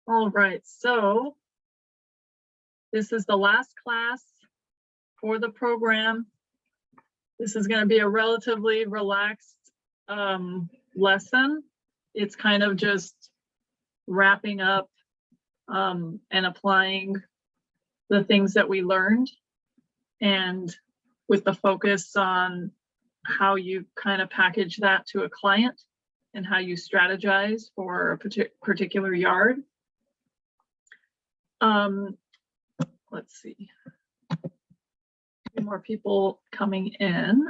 All right, so this is the last class for the program. This is going to be a relatively relaxed lesson. It's kind of just wrapping up and applying the things that we learned, and with the focus on how you kind of package that to a client and how you strategize for a particular yard. Let's see, a few more people coming in.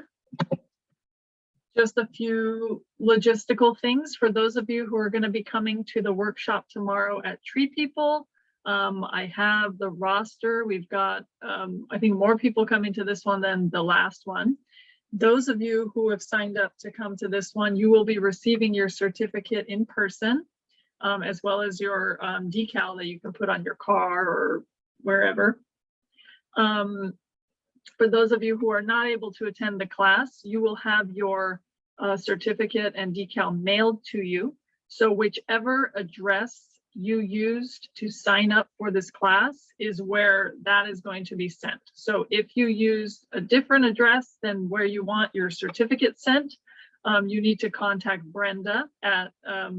Just a few logistical things for those of you who are going to be coming to the workshop tomorrow at Tree People. I have the roster. We've got, I think, more people coming to this one than the last one. Those of you who have signed up to come to this one, you will be receiving your certificate in person, as well as your decal that you can put on your car or wherever. For those of you who are not able to attend the class, you will have your certificate and decal mailed to you. So whichever address you used to sign up for this class is where that is going to be sent. So if you use a different address than where you want your certificate sent, you need to contact Brenda at, I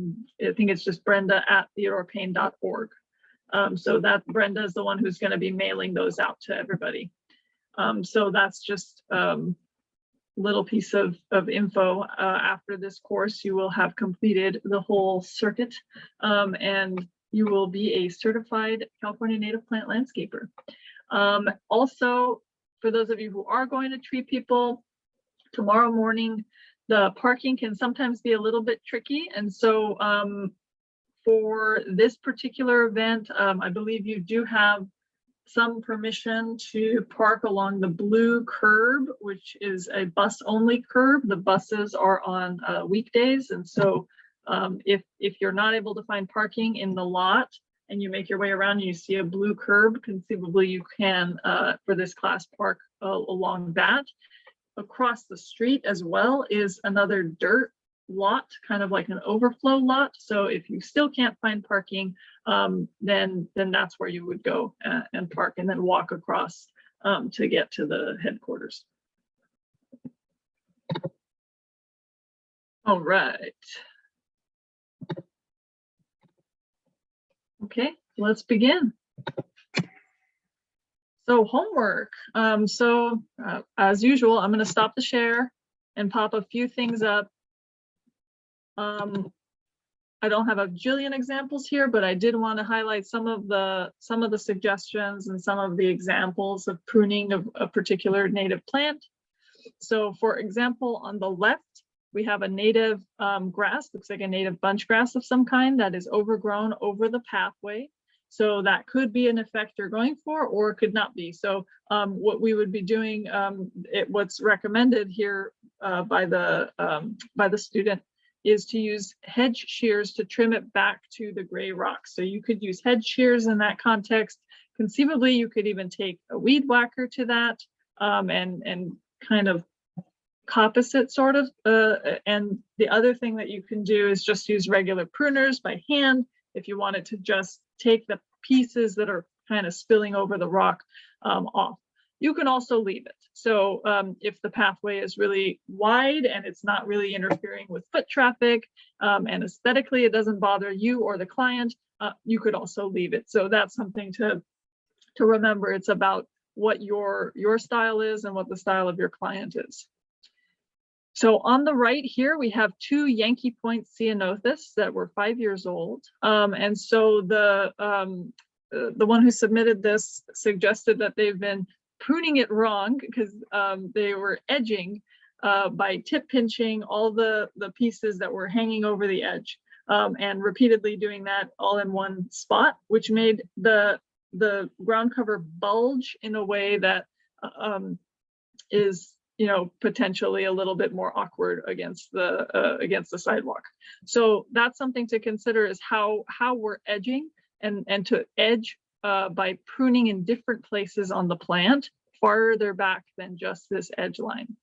think it's just brenda@theodorepaine.org. So that Brenda is the one who's going to be mailing those out to everybody. So that's just little piece of info. After this course, you will have completed the whole circuit, and you will be a certified California native plant landscaper. Also, for those of you who are going to Tree People, tomorrow morning, the parking can sometimes be a little bit tricky. And so for this particular event, I believe you do have some permission to park along the blue curb, which is a bus only curb. The buses are on weekdays. And so if you're not able to find parking in the lot and you make your way around and you see a blue curb, conceivably you can, for this class, park along that. Across the street as well is another dirt lot, kind of like an overflow lot. So if you still can't find parking, then that's where you would go and park and then walk across to get to the headquarters. All right. Okay, let's begin. So homework. As usual, I'm going to stop the share and pop a few things up. I don't have a jillion examples here, but I did want to highlight some of the suggestions and some of the examples of pruning of a particular native plant. So for example, on the left, we have a native grass, looks like a native bunch grass of some kind that is overgrown over the pathway. So that could be an effect you're going for, or it could not be. So what we would be doing, what's recommended here by the student is to use hedge shears to trim it back to the gray rock. So you could use hedge shears in that context. Conceivably, you could even take a weed whacker to that and kind of coppice it sort of. And the other thing that you can do is just use regular pruners by hand if you wanted to just take the pieces that are kind of spilling over the rock off. You can also leave it. So if the pathway is really wide and it's not really interfering with foot traffic and aesthetically it doesn't bother you or the client, you could also leave it. So that's something to remember. It's about what your style is and what the style of your client is. So on the right here, we have two Yankee Point ceanothus that were 5 years old. And so the one who submitted this suggested that they've been pruning it wrong because they were edging by tip pinching all the pieces that were hanging over the edge and repeatedly doing that all in one spot, which made the ground cover bulge in a way that is, potentially a little bit more awkward against the sidewalk. So that's something to consider, is how we're edging and to edge by pruning in different places on the plant farther back than just this edge line.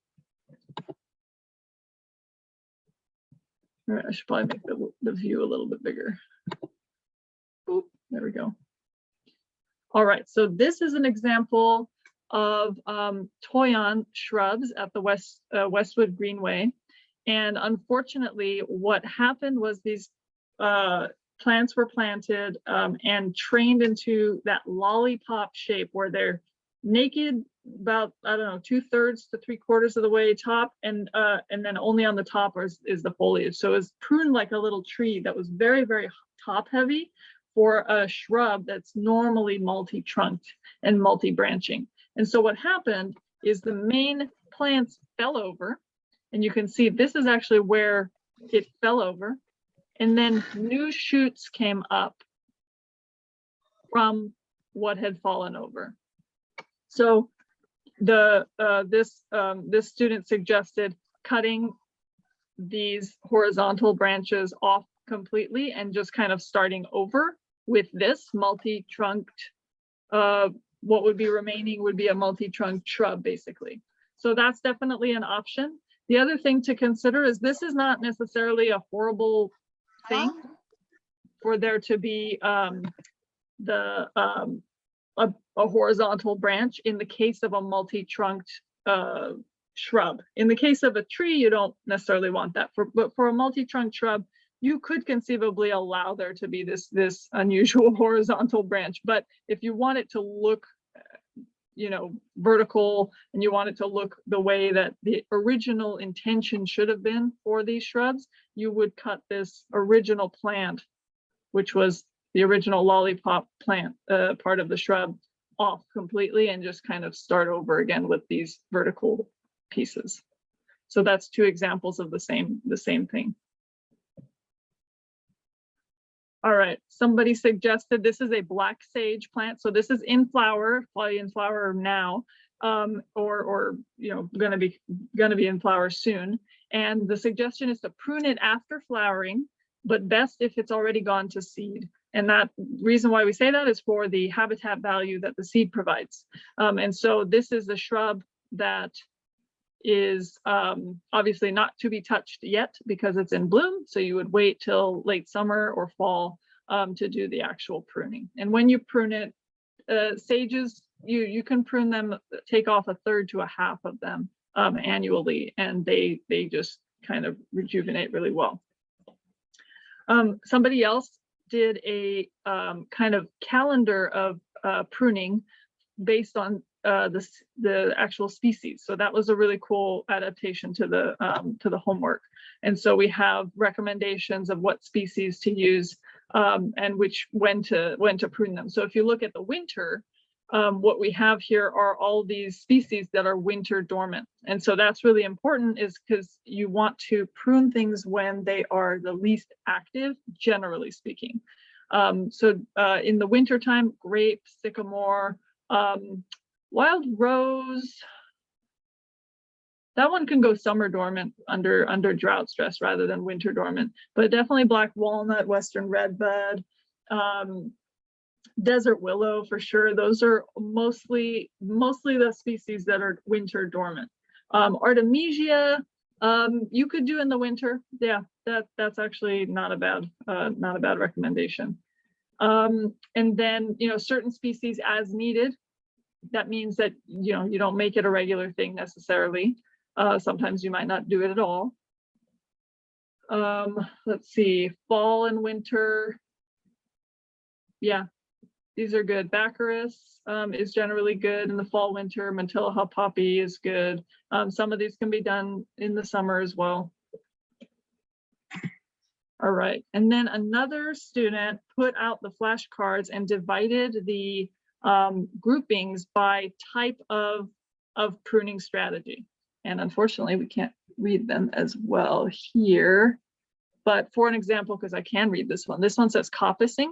All right, I should probably make the view a little bit bigger. Oop, There we go. All right, so this is an example of Toyon shrubs at the Westwood Greenway. And unfortunately, what happened was these plants were planted and trained into that lollipop shape where they're naked about, I don't know, 2/3 to 3/4 of the way top, and then only on the top is the foliage. So it's pruned like a little tree that was very, very top heavy for a shrub that's normally multi-trunked and multi-branching. And so what happened is the main plants fell over, and you can see this is actually where it fell over, and then new shoots came up from what had fallen over. So this student suggested cutting these horizontal branches off completely and just kind of starting over with this multi-trunked, what would be remaining would be a multi-trunked shrub, basically. So that's definitely an option. The other thing to consider is this is not necessarily a horrible thing for there to be a horizontal branch in the case of a multi-trunked shrub. In the case of a tree, you don't necessarily want that. But for a multi-trunked shrub, you could conceivably allow there to be this unusual horizontal branch. But if you want it to look, you know, vertical, and you want it to look the way that the original intention should have been for these shrubs, you would cut this original plant, which was the original lollipop plant part of the shrub, off completely and just kind of start over again with these vertical pieces. So that's two examples of the same thing. All right, somebody suggested this is a black sage plant. So this is in flower, probably in flower now, or you know, gonna be in flower soon. And the suggestion is to prune it after flowering, but best if it's already gone to seed. And that reason why we say that is for the habitat value that the seed provides. And so this is the shrub that is obviously not to be touched yet because it's in bloom. So you would wait till late summer or fall to do the actual pruning. And when you prune it, sages, you can prune them, take off 1/3 to 1/2 of them annually, and they just kind of rejuvenate really well. Somebody else did a kind of calendar of pruning based on the actual species. So that was a really cool adaptation to the homework. And so we have recommendations of what species to use and when to prune them. So if you look at the winter, what we have here are all these species that are winter dormant. And so that's really important, is because you want to prune things when they are the least active, generally speaking. So in the winter time, grape, sycamore, wild rose, that one can go summer dormant under drought stress rather than winter dormant, but definitely black walnut, western redbud, desert willow for sure. Those are mostly the species that are winter dormant. Artemisia, you could do in the winter. Yeah, that's actually not a bad recommendation. And then, you know, certain species as needed. That means that, you know, you don't make it a regular thing necessarily. Sometimes you might not do it at all. Let's see, fall and winter. Yeah, these are good. Baccharis is generally good in the fall, winter. Mantillaha poppy is good. Some of these can be done in the summer as well. All right, and then another student put out the flashcards and divided the groupings by type of pruning strategy. And unfortunately, we can't read them as well here. But for an example, because I can read this one says coppicing.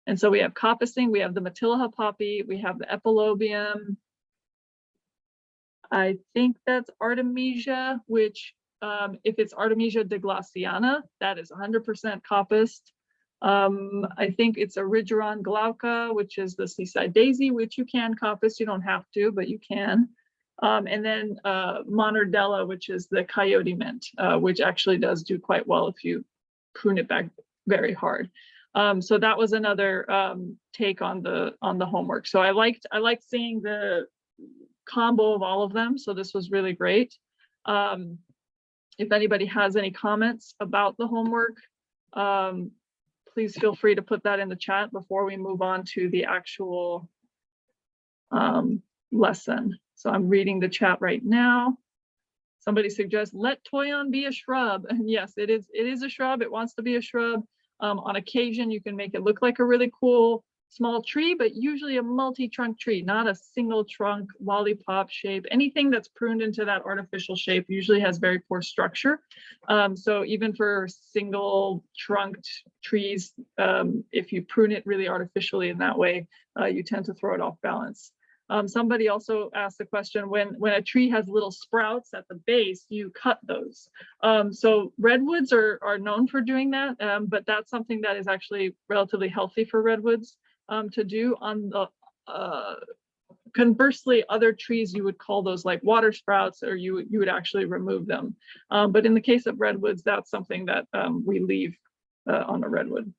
And so we have coppicing, we have the Mantillaha poppy, we have the epilobium. I think that's Artemisia, which if it's Artemisia diglaciana, that is 100% coppiced. I think it's Erigeron glauca, which is the seaside daisy, which you can coppice. You don't have to, but you can. And then Monardella, which is the coyote mint, which actually does do quite well if you prune it back very hard. So that was another take on the homework. So I liked seeing the combo of all of them. So this was really great. If anybody has any comments about the homework, please feel free to put that in the chat before we move on to the actual lesson. So I'm reading the chat right now. Somebody suggests let Toyon be a shrub. And yes, it is a shrub. It wants to be a shrub. On occasion, you can make it look like a really cool small tree, but usually a multi-trunk tree, not a single trunk lollipop shape. Anything that's pruned into that artificial shape usually has very poor structure. So even for single trunked trees, if you prune it really artificially in that way, you tend to throw it off balance. Somebody also asked the question, when a tree has little sprouts at the base, you cut those. So redwoods are known for doing that, but that's something that is actually relatively healthy for redwoods to do. On the conversely, other trees, you would call those like water sprouts, or you would actually remove them. But in the case of redwoods, that's something that we leave on a redwood.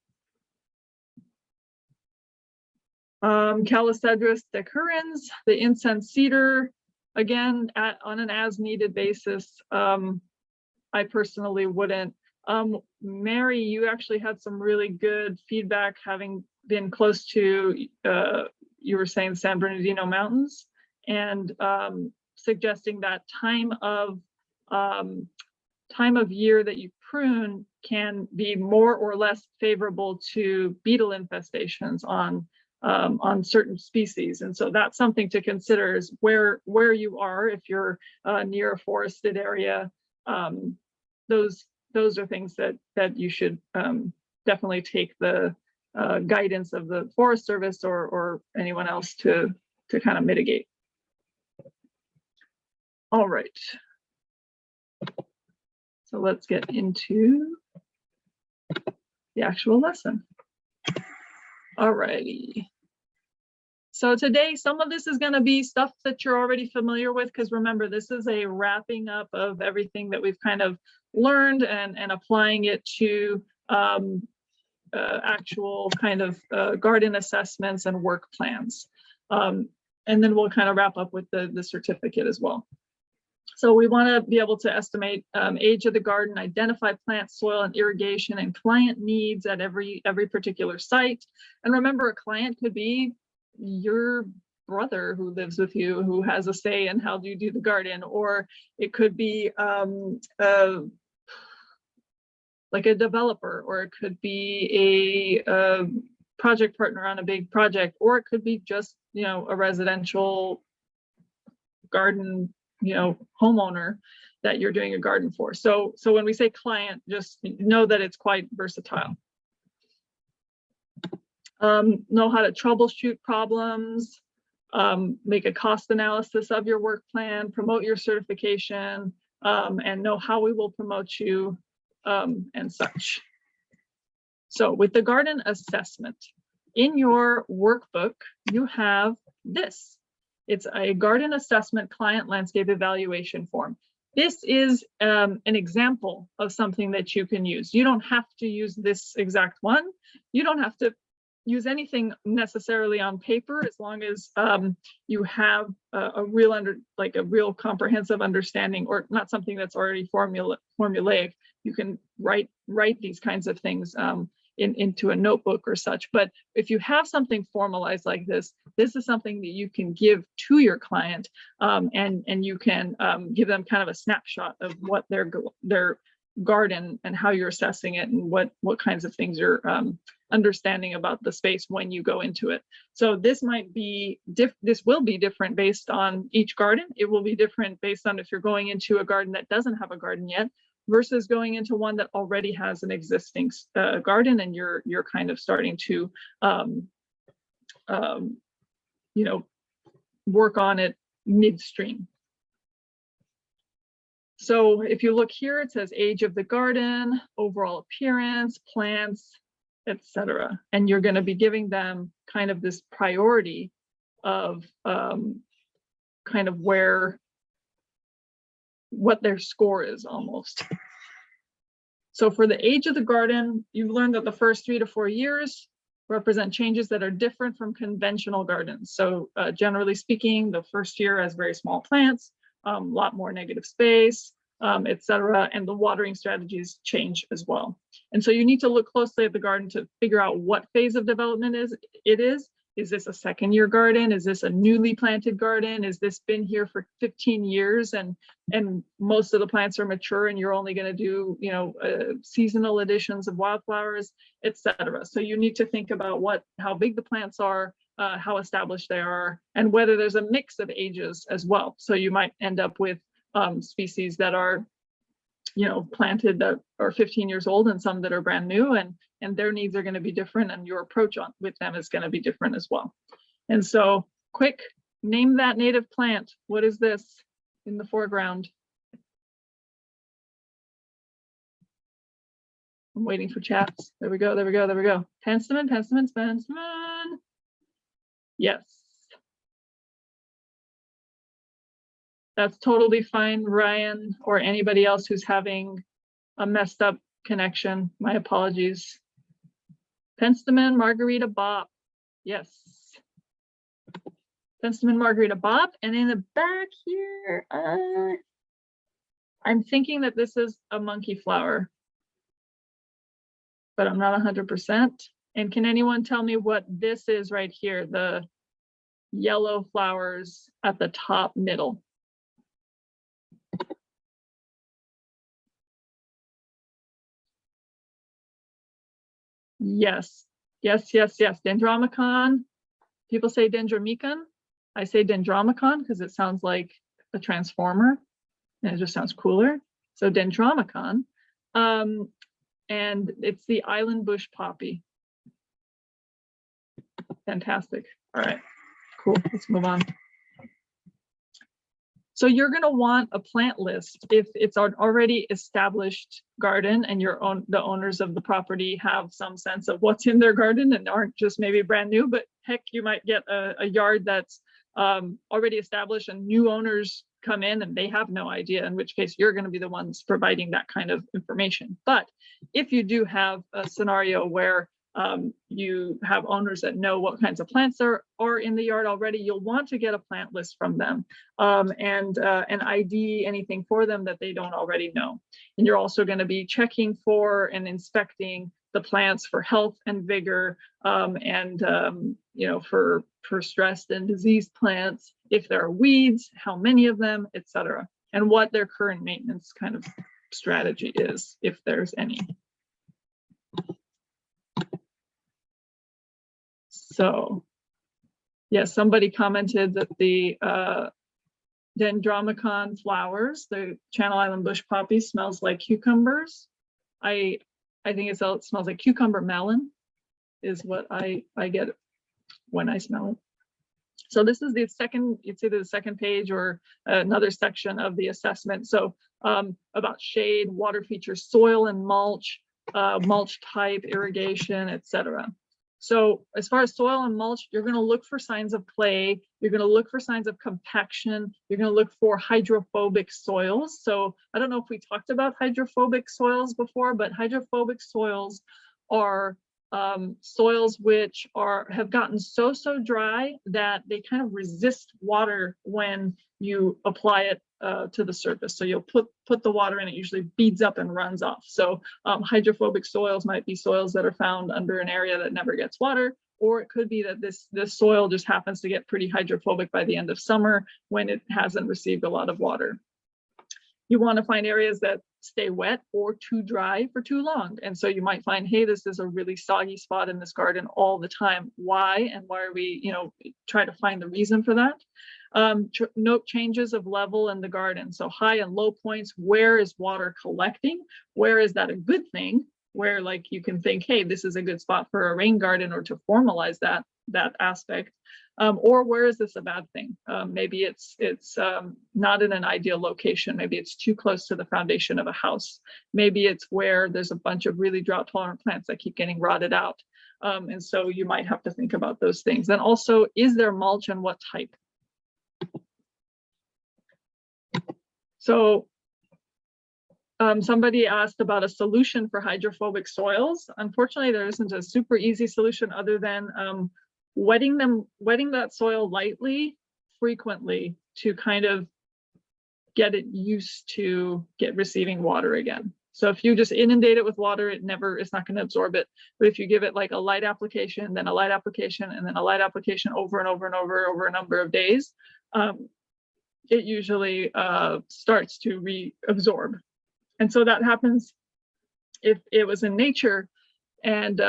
Calicedrus decurrens, the incense cedar, again, on an as-needed basis. I personally wouldn't. Mary, you actually had some really good feedback, having been close to, you were saying San Bernardino Mountains, and suggesting that time of year that you prune can be more or less favorable to beetle infestations on certain species. And so that's something to consider, is where you are. If you're near a forested area, those are things that you should definitely take the guidance of the Forest Service or anyone else to kind of mitigate. All right. So let's get into the actual lesson. All righty. So today, some of this is going to be stuff that you're already familiar with, because remember, this is a wrapping up of everything that we've kind of learned and applying it to actual kind of garden assessments and work plans. And then we'll kind of wrap up with the certificate as well. So we want to be able to estimate age of the garden, identify plant, soil, and irrigation and client needs at every particular site. And remember, a client could be your brother who lives with you, who has a say in how you do the garden, or it could be like a developer, or it could be a project partner on a big project, or it could be just, you know, a residential garden, you know, homeowner that you're doing a garden for. So when we say client, just know that it's quite versatile. Know how to troubleshoot problems, make a cost analysis of your work plan, promote your certification, and know how we will promote you, and such. So with the garden assessment, in your workbook, you have this. It's a garden assessment client landscape evaluation form. This is an example of something that you can use. You don't have to use this exact one. You don't have to use anything necessarily on paper, as long as you have a real comprehensive understanding, or not something that's already formulaic. You can write these kinds of things into a notebook or such. But if you have something formalized like this, this is something that you can give to your client, and you can give them kind of a snapshot of what their garden and how you're assessing it, and what kinds of things you're understanding about the space when you go into it. So this might be this will be different based on each garden. It will be different based on if you're going into a garden that doesn't have a garden yet, versus going into one that already has an existing garden, and you're kind of starting to you know, work on it midstream. So if you look here, it says age of the garden, overall appearance, plants, etc. And you're going to be giving them kind of this priority of kind of what their score is almost. So for the age of the garden, you've learned that the first 3 to 4 years represent changes that are different from conventional gardens. So generally speaking, the first year has very small plants, a lot more negative space, etc. And the watering strategies change as well. And so you need to look closely at the garden to figure out what phase of development it is. Is this a second year garden? Is this a newly planted garden? Is this been here for 15 years and most of the plants are mature and you're only going to do, you know, seasonal additions of wildflowers, etc. So you need to think about how big the plants are, how established they are, and whether there's a mix of ages as well. So you might end up with species that are, you know, planted that are 15 years old and some that are brand new, and their needs are going to be different, and your approach with them is going to be different as well. And so quick, name that native plant. What is this in the foreground? I'm waiting for chats. There we go, there we go, there we go. Penstemon, penstemon, penstemon. Yes. That's totally fine, Ryan, or anybody else who's having a messed up connection. My apologies. Penstemon, Margarita Bop. Yes. Penstemon, Margarita Bop. And in the back here, I'm thinking that this is a monkey flower, but I'm not 100%. And can anyone tell me what this is right here? The yellow flowers at the top middle. Yes, yes, yes, yes. Dendromicon. People say dendromicon. I say dendromicon because it sounds like a transformer and it just sounds cooler. So dendromicon. And it's the island bush poppy. Fantastic. All right, cool. Let's move on. So you're going to want a plant list if it's an already established garden and the owners of the property have some sense of what's in their garden and aren't just maybe brand new, but heck, you might get a yard that's already established and new owners come in and they have no idea, in which case you're going to be the ones providing that kind of information. But if you do have a scenario where you have owners that know what kinds of plants are in the yard already, you'll want to get a plant list from them and ID anything for them that they don't already know. And you're also going to be checking for and inspecting the plants for health and vigor and you know, for stressed and diseased plants, if there are weeds, how many of them, etc., and what their current maintenance kind of strategy is, if there's any. So, yes, somebody commented that the dendromicon flowers, the Channel Island bush poppy, smells like cucumbers. I think it smells like cucumber melon is what I get when I smell it. So this is the second, it's either the second page or another section of the assessment. So about shade, water features, soil and mulch, mulch type, irrigation, etc. So as far as soil and mulch, you're going to look for signs of clay. You're going to look for signs of compaction. You're going to look for hydrophobic soils. So I don't know if we talked about hydrophobic soils before, but hydrophobic soils are soils which have gotten so dry that they kind of resist water when you apply it to the surface. So you'll put the water in, it usually beads up and runs off. So hydrophobic soils might be soils that are found under an area that never gets water, or it could be that this soil just happens to get pretty hydrophobic by the end of summer when it hasn't received a lot of water. You want to find areas that stay wet or too dry for too long. And so you might find, hey, this is a really soggy spot in this garden all the time. Why? And why are we, you know, try to find the reason for that. Note changes of level in the garden. So high and low points, where is water collecting? Where is that a good thing? Where like you can think, hey, this is a good spot for a rain garden or to formalize that aspect. Or where is this a bad thing? Maybe it's not in an ideal location. Maybe it's too close to the foundation of a house. Maybe it's where there's a bunch of really drought tolerant plants that keep getting rotted out. And so you might have to think about those things. And also, is there mulch and what type? So Somebody asked about a solution for hydrophobic soils. Unfortunately, there isn't a super easy solution other than wetting that soil lightly, frequently, to kind of get it used to receiving water again. So if you just inundate it with water, it's not going to absorb it. But if you give it like a light application, then a light application, and then a light application over and over and over a number of days, it usually starts to reabsorb. And so that happens if it was in nature and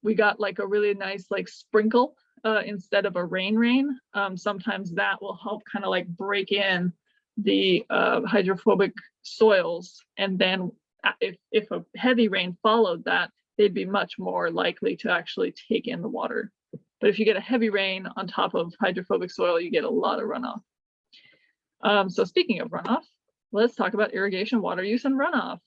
we got like a really nice like sprinkle instead of a rain. Sometimes that will help kind of like break in the hydrophobic soils. And then if a heavy rain followed that, they'd be much more likely to actually take in the water. But if you get a heavy rain on top of hydrophobic soil, you get a lot of runoff. So speaking of runoff, let's talk about irrigation, water use, and runoff.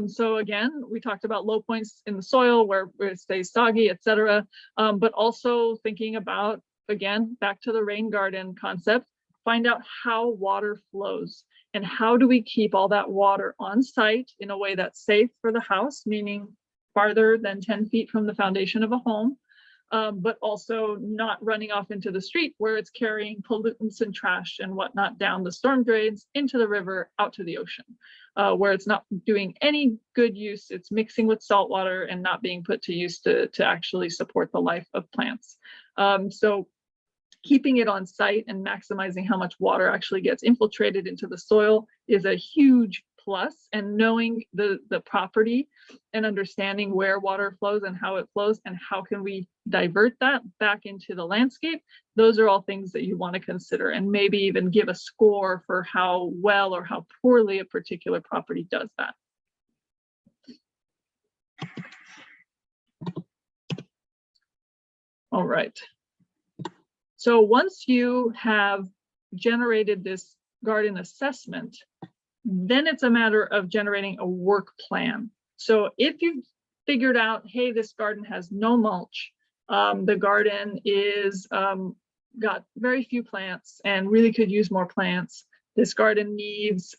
So again, we talked about low points in the soil where it stays soggy, etc. But also thinking about, again, back to the rain garden concept, find out how water flows and how do we keep all that water on site in a way that's safe for the house, meaning farther than 10 feet from the foundation of a home, but also not running off into the street where it's carrying pollutants and trash and whatnot down the storm drains, into the river, out to the ocean, where it's not doing any good use. It's mixing with salt water and not being put to use to actually support the life of plants. So keeping it on site and maximizing how much water actually gets infiltrated into the soil is a huge plus, and knowing the property and understanding where water flows and how it flows and how can we divert that back into the landscape, those are all things that you want to consider, and maybe even give a score for how well or how poorly a particular property does that. All right. So once you have generated this garden assessment, then it's a matter of generating a work plan. So if you've figured out, hey, this garden has no mulch, the garden is got very few plants and really could use more plants. This garden needs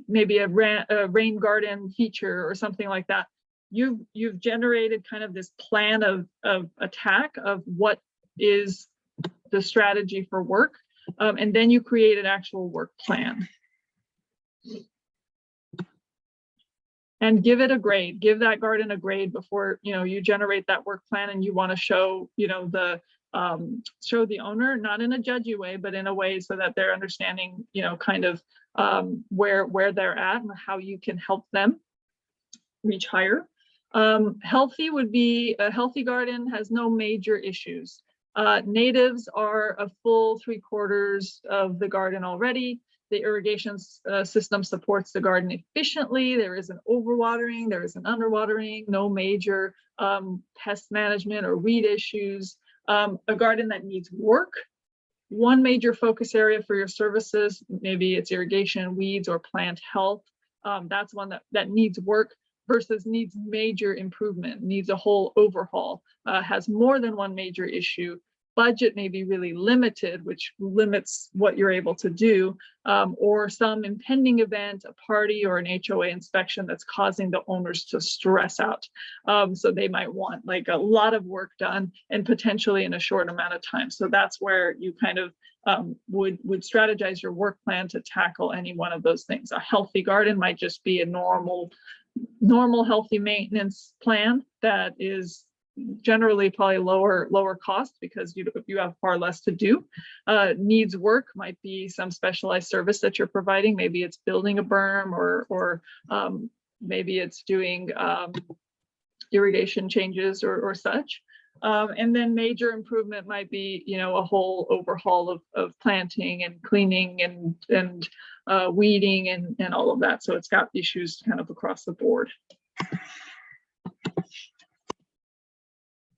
maybe a rain garden feature or something like that. You've generated kind of this plan of attack of what is the strategy for work, and then you create an actual work plan and give it a grade. Give that garden a grade before you generate that work plan, and you want to show show the owner, not in a judgy way, but in a way so that they're understanding kind of where they're at and how you can help them reach higher. Healthy would be a healthy garden has no major issues. Natives are a full 3/4 of the garden already. The irrigation system supports the garden efficiently. There isn't overwatering, there isn't underwatering, no major pest management or weed issues. A garden that needs work, one major focus area for your services, maybe it's irrigation, weeds, or plant health. That's one that needs work versus needs major improvement, needs a whole overhaul, has more than one major issue. Budget may be really limited, which limits what you're able to do, or some impending event, a party or an HOA inspection that's causing the owners to stress out. So they might want like a lot of work done and potentially in a short amount of time. So that's where you kind of would strategize your work plan to tackle any one of those things. A healthy garden might just be a normal healthy maintenance plan that is generally probably lower cost because you have far less to do. Needs work might be some specialized service that you're providing. Maybe it's building a berm or maybe it's doing irrigation changes or such. And then major improvement might be a whole overhaul of planting and cleaning and weeding and all of that. So it's got issues kind of across the board.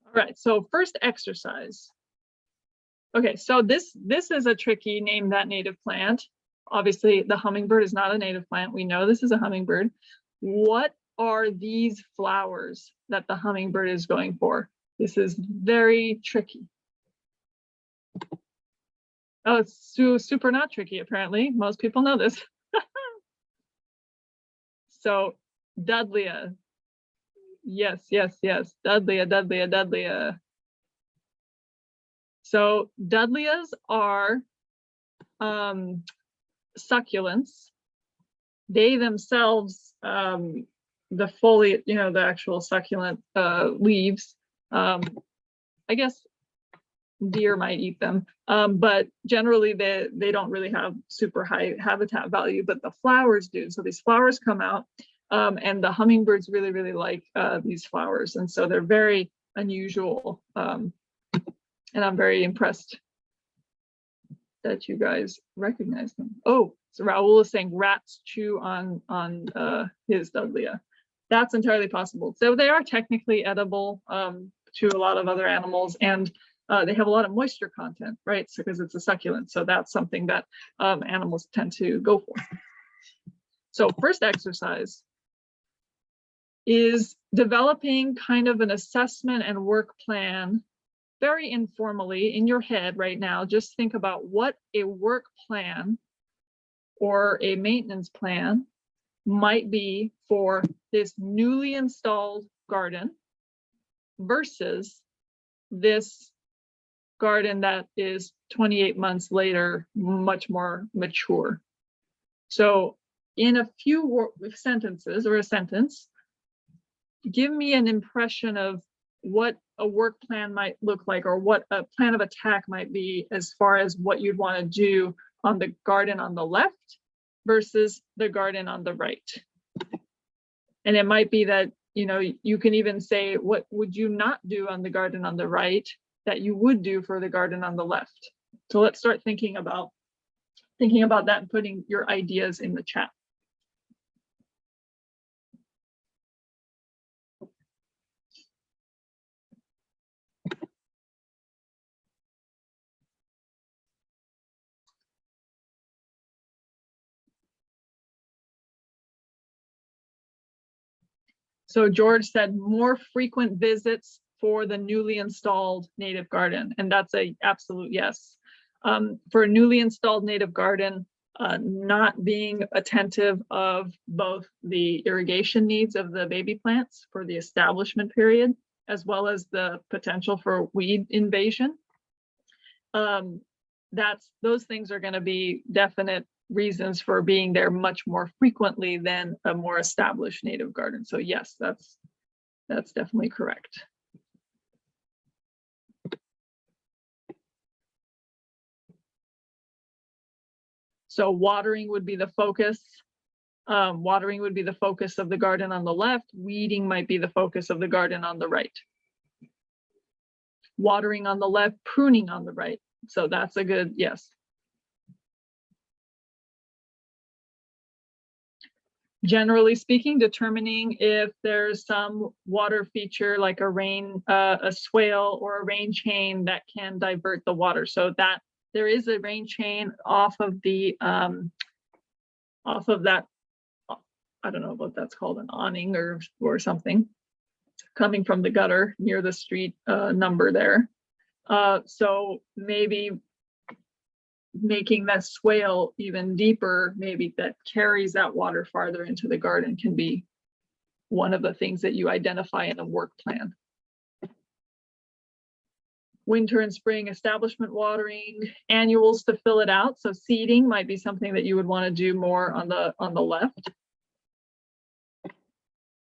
All right, so first exercise. Okay, so this is a tricky name that native plant. Obviously, the hummingbird is not a native plant. We know this is a hummingbird. What are these flowers that the hummingbird is going for? This is very tricky. Oh, it's super not tricky, apparently. Most people know this. So Dudleya. Yes, yes, yes. Dudleya, Dudleya, Dudleya. So Dudleyas are succulents. They themselves, the foliage, you know, the actual succulent leaves, I guess deer might eat them, but generally they don't really have super high habitat value, but the flowers do. So these flowers come out, and the hummingbirds really, really like these flowers. And so they're very unusual. And I'm very impressed that you guys recognize them. Oh, so Raul is saying rats chew on his Dudleya. That's entirely possible. So they are technically edible to a lot of other animals, and they have a lot of moisture content, right? So because it's a succulent, so that's something that animals tend to go for. So first exercise is developing kind of an assessment and work plan very informally in your head right now. Just think about what a work plan or a maintenance plan might be for this newly installed garden versus this garden that is 28 months later, much more mature. So in a few sentences or a sentence, give me an impression of what a work plan might look like, or what a plan of attack might be as far as what you'd want to do on the garden on the left versus the garden on the right. And it might be that, you know, you can even say, what would you not do on the garden on the right that you would do for the garden on the left? So let's start thinking about that and putting your ideas in the chat. So George said more frequent visits for the newly installed native garden, and that's a absolute yes. For a newly installed native garden, not being attentive of both the irrigation needs of the baby plants for the establishment period, as well as the potential for weed invasion. Those things are going to be definite reasons for being there much more frequently than a more established native garden. So yes, that's definitely correct. So watering would be the focus. Watering would be the focus of the garden on the left. Weeding might be the focus of the garden on the right. Watering on the left, pruning on the right. So that's a good yes. Generally speaking, determining if there's some water feature like a swale or a rain chain that can divert the water. So that there is a rain chain off of that, I don't know what that's called, an awning or something, coming from the gutter near the street number there. So maybe making that swale even deeper, maybe that carries that water farther into the garden, can be one of the things that you identify in a work plan. Winter and spring establishment watering, annuals to fill it out. So seeding might be something that you would want to do more on the left.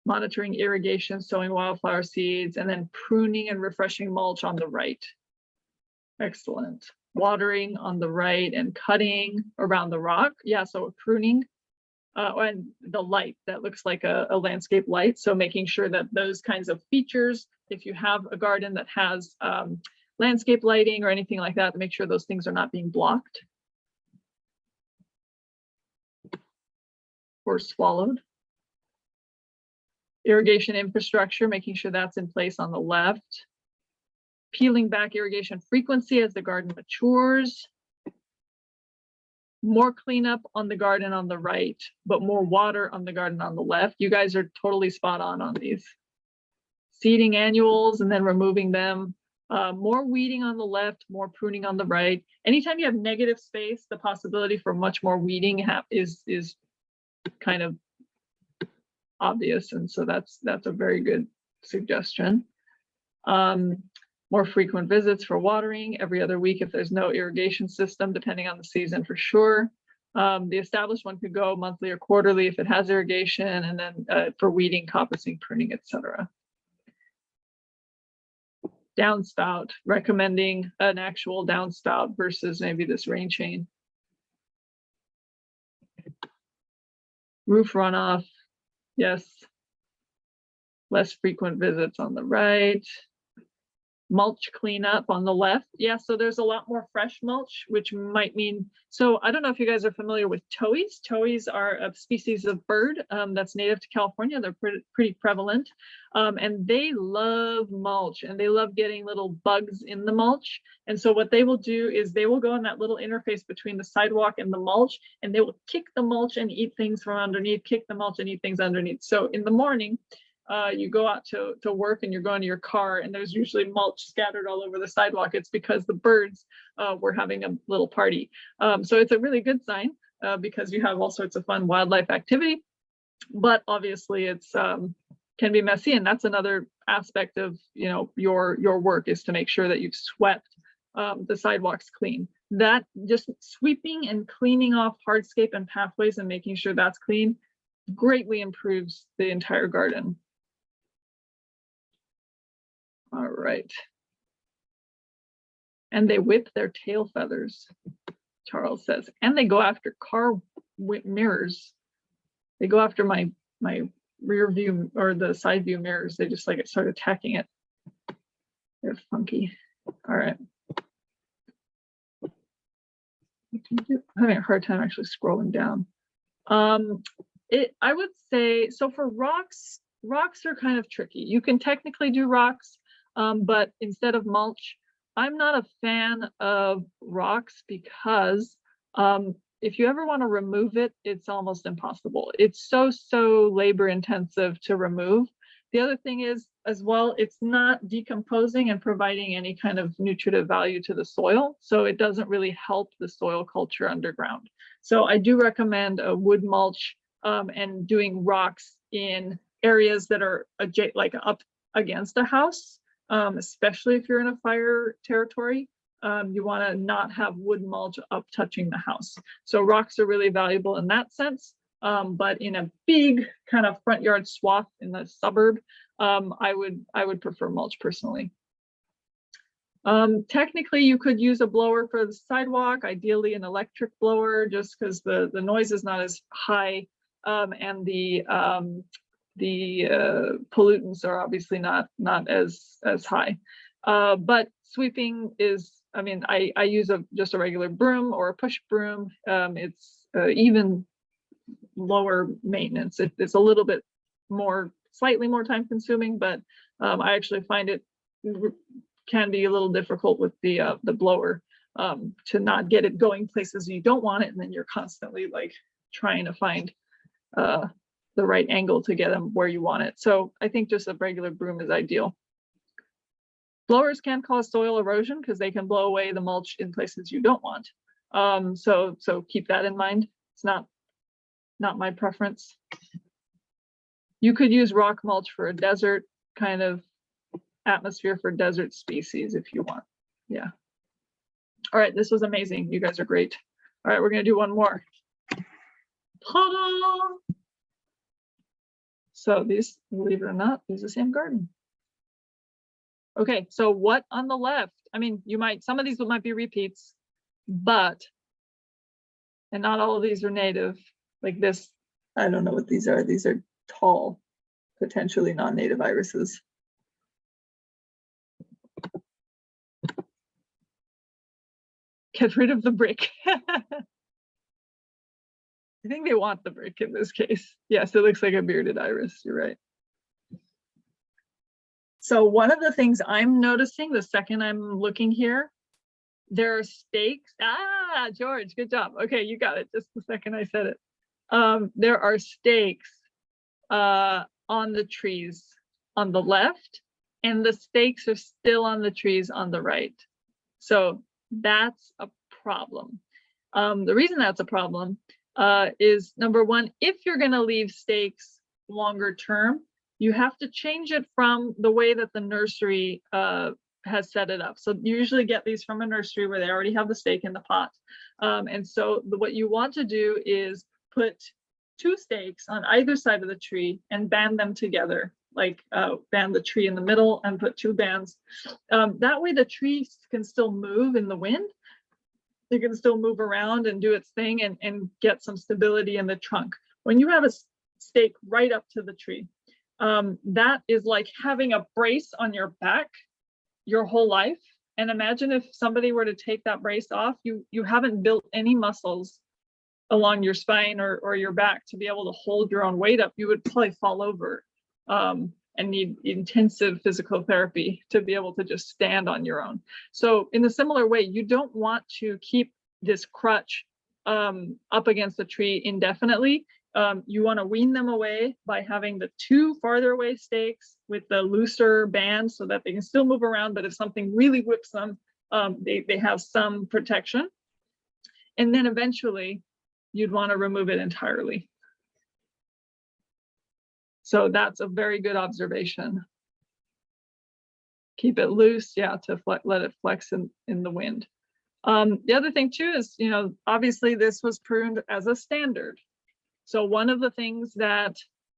Monitoring irrigation, sowing wildflower seeds, and then pruning and refreshing mulch on the right. Excellent. Watering on the right and cutting around the rock. Yeah, so pruning and the light that looks like a landscape light. So making sure that those kinds of features, if you have a garden that has landscape lighting or anything like that, to make sure those things are not being blocked or swallowed. Irrigation infrastructure, making sure that's in place on the left. Peeling back irrigation frequency as the garden matures. More cleanup on the garden on the right, but more water on the garden on the left. You guys are totally spot on these. Seeding annuals and then removing them. More weeding on the left, more pruning on the right. Anytime you have negative space, the possibility for much more weeding is kind of obvious, and so that's a very good suggestion. More frequent visits for watering, every other week if there's no irrigation system, depending on the season for sure. The established one could go monthly or quarterly if it has irrigation, and then for weeding, coppicing, pruning, etc. Downspout, recommending an actual downspout versus maybe this rain chain. Roof runoff, yes. Less frequent visits on the right. Mulch cleanup on the left. Yeah, so there's a lot more fresh mulch, which might mean, so I don't know if you guys are familiar with towhees. Towhees are a species of bird that's native to California. They're pretty prevalent, and they love mulch, and they love getting little bugs in the mulch. And so what they will do is they will go in that little interface between the sidewalk and the mulch, and they will kick the mulch and eat things from underneath, kick the mulch and eat things underneath. So in the morning, you go out to work and you're going to your car and there's usually mulch scattered all over the sidewalk. It's because the birds were having a little party. So it's a really good sign because you have all sorts of fun wildlife activity, but obviously it's can be messy, and that's another aspect of your work, is to make sure that you've swept the sidewalks clean. That just sweeping and cleaning off hardscape and pathways and making sure that's clean greatly improves the entire garden. All right. And they whip their tail feathers, Charles says, and they go after car mirrors. They go after my rear view or the side view mirrors. They just like start attacking it. They're funky. All right. I'm having a hard time actually scrolling down. I would say, so for rocks are kind of tricky. You can technically do rocks, but instead of mulch, I'm not a fan of rocks because if you ever want to remove it, it's almost impossible. It's so labor intensive to remove. The other thing is as well, it's not decomposing and providing any kind of nutritive value to the soil. So it doesn't really help the soil culture underground. So I do recommend a wood mulch and doing rocks in areas that are like up against a house, especially if you're in a fire territory. You want to not have wood mulch up touching the house. So rocks are really valuable in that sense. But in a big kind of front yard swath in the suburb, I would prefer mulch personally. Technically, you could use a blower for the sidewalk, ideally an electric blower, just because the noise is not as high, and the pollutants are obviously not as high. But sweeping is, I mean, I use just a regular broom or a push broom. It's even lower maintenance. It's a little bit slightly more time consuming, but I actually find it can be a little difficult with the blower to not get it going places you don't want it, and then you're constantly like trying to find the right angle to get them where you want it. So I think just a regular broom is ideal. Blowers can cause soil erosion because they can blow away the mulch in places you don't want. So keep that in mind. It's not my preference. You could use rock mulch for a desert kind of atmosphere for desert species if you want. Yeah. All right, this was amazing. You guys are great. All right, we're gonna do one more. Ta-da! So these, believe it or not, is the same garden. Okay, so what on the left? I mean, some of these might be repeats, and not all of these are native. Like this, I don't know what these are. These are tall, potentially non-native irises. Get rid of the brick. I think they want the brick in this case. Yes, it looks like a bearded iris. You're right. So one of the things I'm noticing the second I'm looking here, there are stakes. Ah, George, good job. Okay, you got it just the second I said it. There are stakes on the trees on the left, and the stakes are still on the trees on the right. So that's a problem. The reason that's a problem is, number one, if you're going to leave stakes longer term, you have to change it from the way that the nursery has set it up. So you usually get these from a nursery where they already have the stake in the pot. And so what you want to do is put 2 stakes on either side of the tree and band them together, like band the tree in the middle and put 2 bands. That way the tree can still move in the wind. It can still move around and do its thing and get some stability in the trunk. When you have a stake right up to the tree, that is like having a brace on your back your whole life. And imagine if somebody were to take that brace off, you haven't built any muscles along your spine or your back to be able to hold your own weight up. You would probably fall over and need intensive physical therapy to be able to just stand on your own. So in a similar way, you don't want to keep this crutch up against the tree indefinitely. You want to wean them away by having the 2 farther away stakes with the looser band so that they can still move around, but if something really whips them, they have some protection. And then eventually you'd want to remove it entirely. So that's a very good observation. Keep it loose, yeah, to let it flex in the wind. The other thing too is, you know, obviously this was pruned as a standard. So one of the things that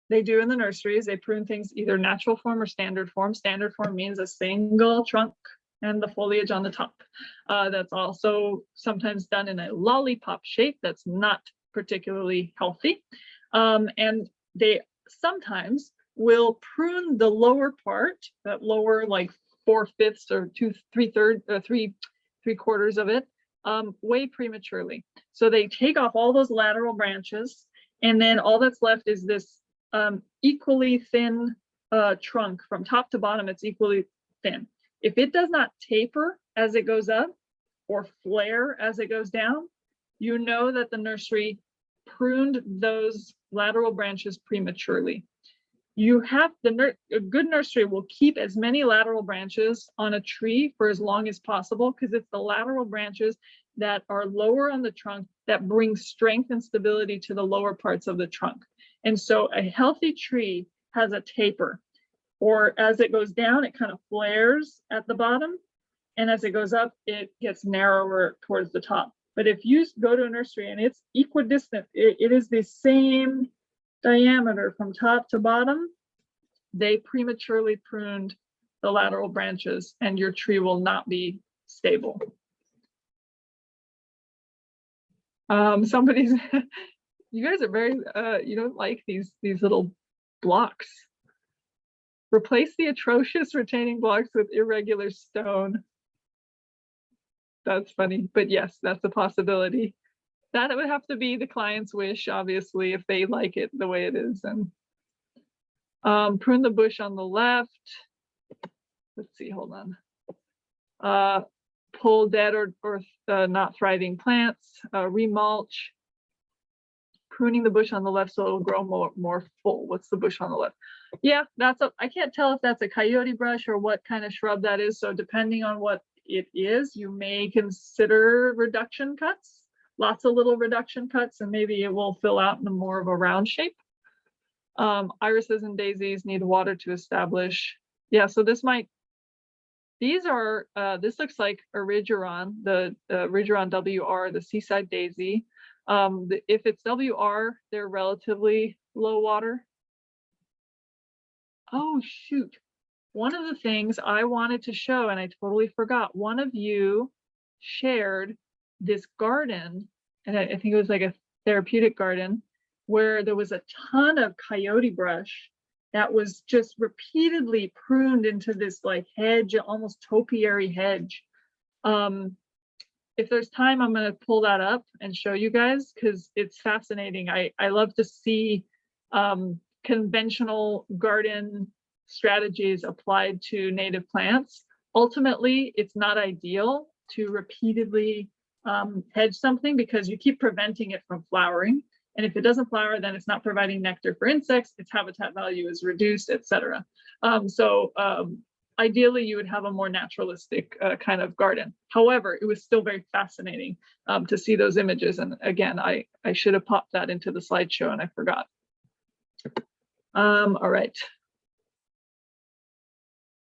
they do in the nursery is they prune things either natural form or standard form. Standard form means a single trunk and the foliage on the top. That's also sometimes done in a lollipop shape that's not particularly healthy. And they sometimes will prune the lower part, that lower like 4/5 or 3/3 or 3/4 of it, way prematurely. So they take off all those lateral branches, and then all that's left is this equally thin trunk from top to bottom. It's equally thin. If it does not taper as it goes up or flare as it goes down, you know that the nursery pruned those lateral branches prematurely. You have a good nursery will keep as many lateral branches on a tree for as long as possible, because it's the lateral branches that are lower on the trunk that bring strength and stability to the lower parts of the trunk. And so a healthy tree has a taper, or as it goes down, it kind of flares at the bottom. And as it goes up, it gets narrower towards the top. But if you go to a nursery and it's equidistant, it is the same diameter from top to bottom, they prematurely pruned the lateral branches and your tree will not be stable. Somebody's, you guys are very, you don't like these little blocks. Replace the atrocious retaining blocks with irregular stone. That's funny, but yes, that's a possibility. That would have to be the client's wish, obviously, if they like it the way it is. And prune the bush on the left. Let's see, hold on. Pull dead or not thriving plants, remulch. Pruning the bush on the left so it'll grow more full. What's the bush on the left? Yeah, I can't tell if that's a coyote brush or what kind of shrub that is. So depending on what it is, you may consider reduction cuts. Lots of little reduction cuts, and maybe it will fill out in more of a round shape. Irises and daisies need water to establish. Yeah, so this looks like Erigeron, the Erigeron WR, the seaside daisy. If it's WR, they're relatively low water. Oh, shoot. One of the things I wanted to show, and I totally forgot, one of you shared this garden, and I think it was like a therapeutic garden, where there was a ton of coyote brush that was just repeatedly pruned into this like hedge, almost topiary hedge. If there's time, I'm going to pull that up and show you guys because it's fascinating. I love to see conventional garden strategies applied to native plants. Ultimately, it's not ideal to repeatedly hedge something because you keep preventing it from flowering. And if it doesn't flower, then it's not providing nectar for insects, its habitat value is reduced, etc. Ideally, you would have a more naturalistic kind of garden. However, it was still very fascinating to see those images. And again, I should have popped that into the slideshow and I forgot. All right.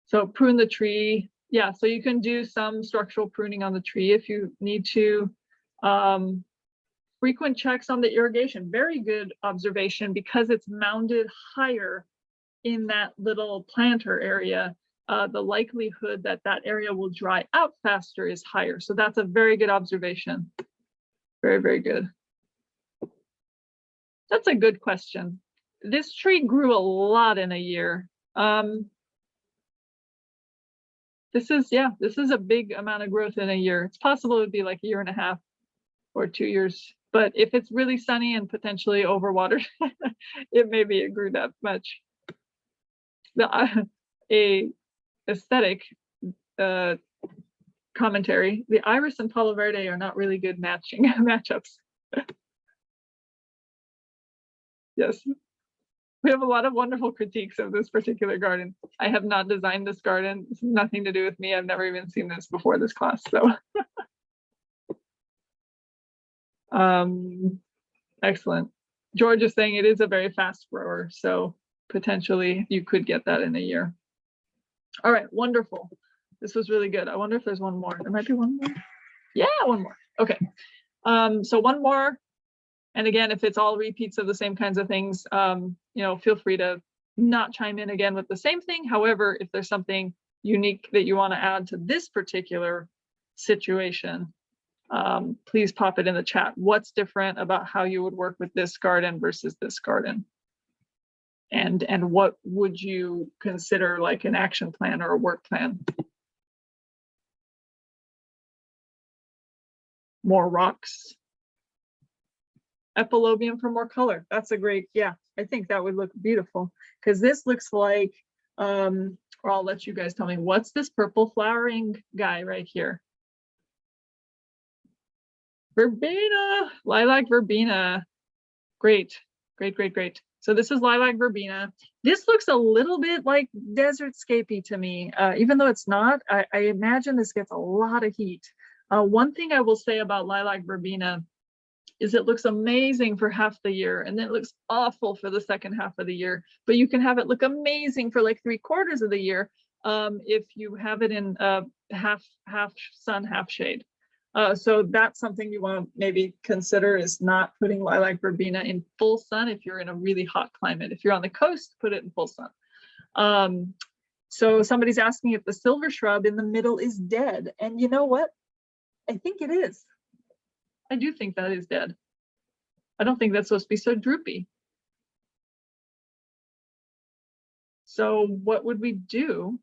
So prune the tree. Yeah, so you can do some structural pruning on the tree if you need to. Frequent checks on the irrigation. Very good observation, because it's mounded higher in that little planter area. The likelihood that that area will dry out faster is higher. So that's a very good observation. Very, very good. That's a good question. This tree grew a lot in a year. This is a big amount of growth in a year. It's possible it would be like a year and a half or 2 years. But if it's really sunny and potentially overwatered, it maybe it grew that much. A aesthetic commentary: the iris and Palo Verde are not really good matchups. Yes, we have a lot of wonderful critiques of this particular garden. I have not designed this garden. It's nothing to do with me. I've never even seen this before this class. So excellent. George is saying it is a very fast grower, so potentially you could get that in a year. All right, wonderful. This was really good. I wonder if there's one more. There might be one more. Yeah, one more. Okay. So one more. And again, if it's all repeats of the same kinds of things, you know, feel free to not chime in again with the same thing. However, if there's something unique that you want to add to this particular situation, please pop it in the chat. What's different about how you would work with this garden versus this garden? And what would you consider like an action plan or a work plan? More rocks. Epilobium for more color. That's a great, yeah, I think that would look beautiful, because this looks like, or I'll let you guys tell me, what's this purple flowering guy right here? Verbena, lilac verbena. Great, great, great, great. So this is lilac verbena. This looks a little bit like desertscapey to me, even though it's not. I imagine this gets a lot of heat. One thing I will say about lilac verbena is it looks amazing for half the year, and then it looks awful for the second half of the year. But you can have it look amazing for like 3/4 of the year if you have it in half sun, half shade. So that's something you want to maybe consider, is not putting lilac verbena in full sun if you're in a really hot climate. If you're on the coast, put it in full sun. So somebody's asking if the silver shrub in the middle is dead. And you know what? I think it is. I do think that is dead. I don't think that's supposed to be so droopy. So what would we do?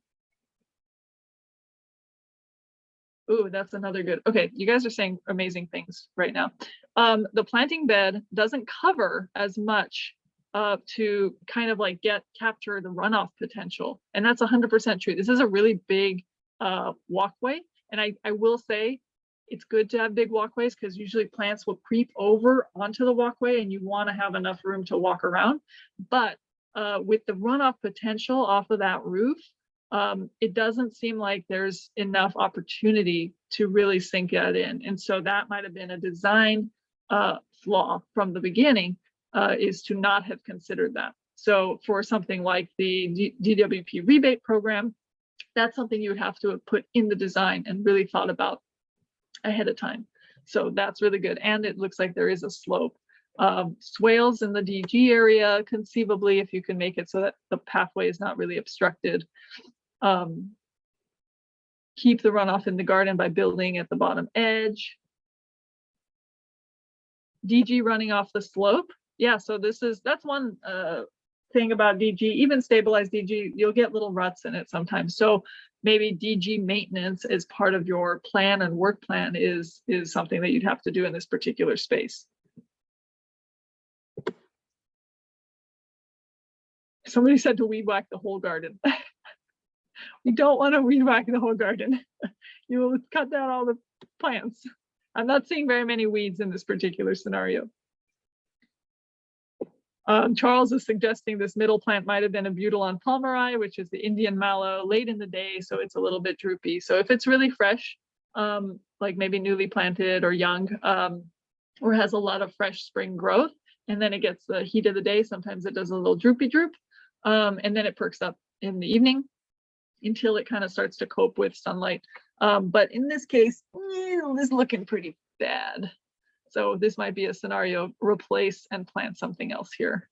Ooh, that's another good. Okay, you guys are saying amazing things right now. The planting bed doesn't cover as much to kind of like capture the runoff potential. And that's 100% true. This is a really big walkway. And I will say, it's good to have big walkways, because usually plants will creep over onto the walkway and you want to have enough room to walk around. But with the runoff potential off of that roof, it doesn't seem like there's enough opportunity to really sink that in. And so that might have been a design flaw from the beginning, is to not have considered that. So for something like the DWP rebate program, that's something you would have to have put in the design and really thought about ahead of time. So that's really good. And it looks like there is a slope. Swales in the DG area, conceivably, if you can make it so that the pathway is not really obstructed. Keep the runoff in the garden by building at the bottom edge. DG running off the slope. Yeah, so that's one thing about DG. Even stabilized DG, you'll get little ruts in it sometimes. So maybe DG maintenance as part of your plan and work plan is something that you'd have to do in this particular space. Somebody said to weed whack the whole garden. We don't want to weed whack the whole garden. You will cut down all the plants. I'm not seeing very many weeds in this particular scenario. Charles is suggesting this middle plant might have been a Butylon palmeri, which is the Indian mallow, late in the day, so it's a little bit droopy. So if it's really fresh, like maybe newly planted or young, or has a lot of fresh spring growth, and then it gets the heat of the day, sometimes it does a little droopy droop. And then it perks up in the evening until it kind of starts to cope with sunlight. But in this case, this is looking pretty bad. So this might be a scenario, replace and plant something else here.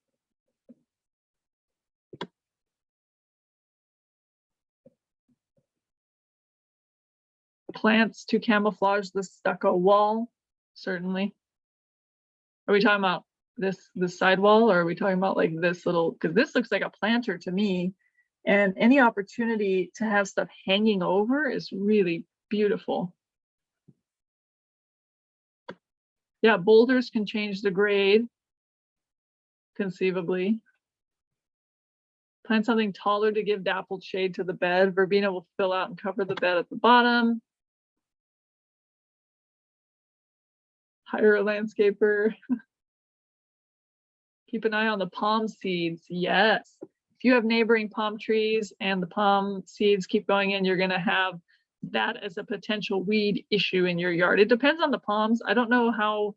Plants to camouflage the stucco wall, certainly. Are we talking about this side wall, or are we talking about like this little, because this looks like a planter to me, and any opportunity to have stuff hanging over is really beautiful. Yeah, boulders can change the grade, conceivably. Plant something taller to give dappled shade to the bed. Verbena will fill out and cover the bed at the bottom. Hire a landscaper. Keep an eye on the palm seeds. Yes. If you have neighboring palm trees and the palm seeds keep going in, you're going to have that as a potential weed issue in your yard. It depends on the palms. I don't know how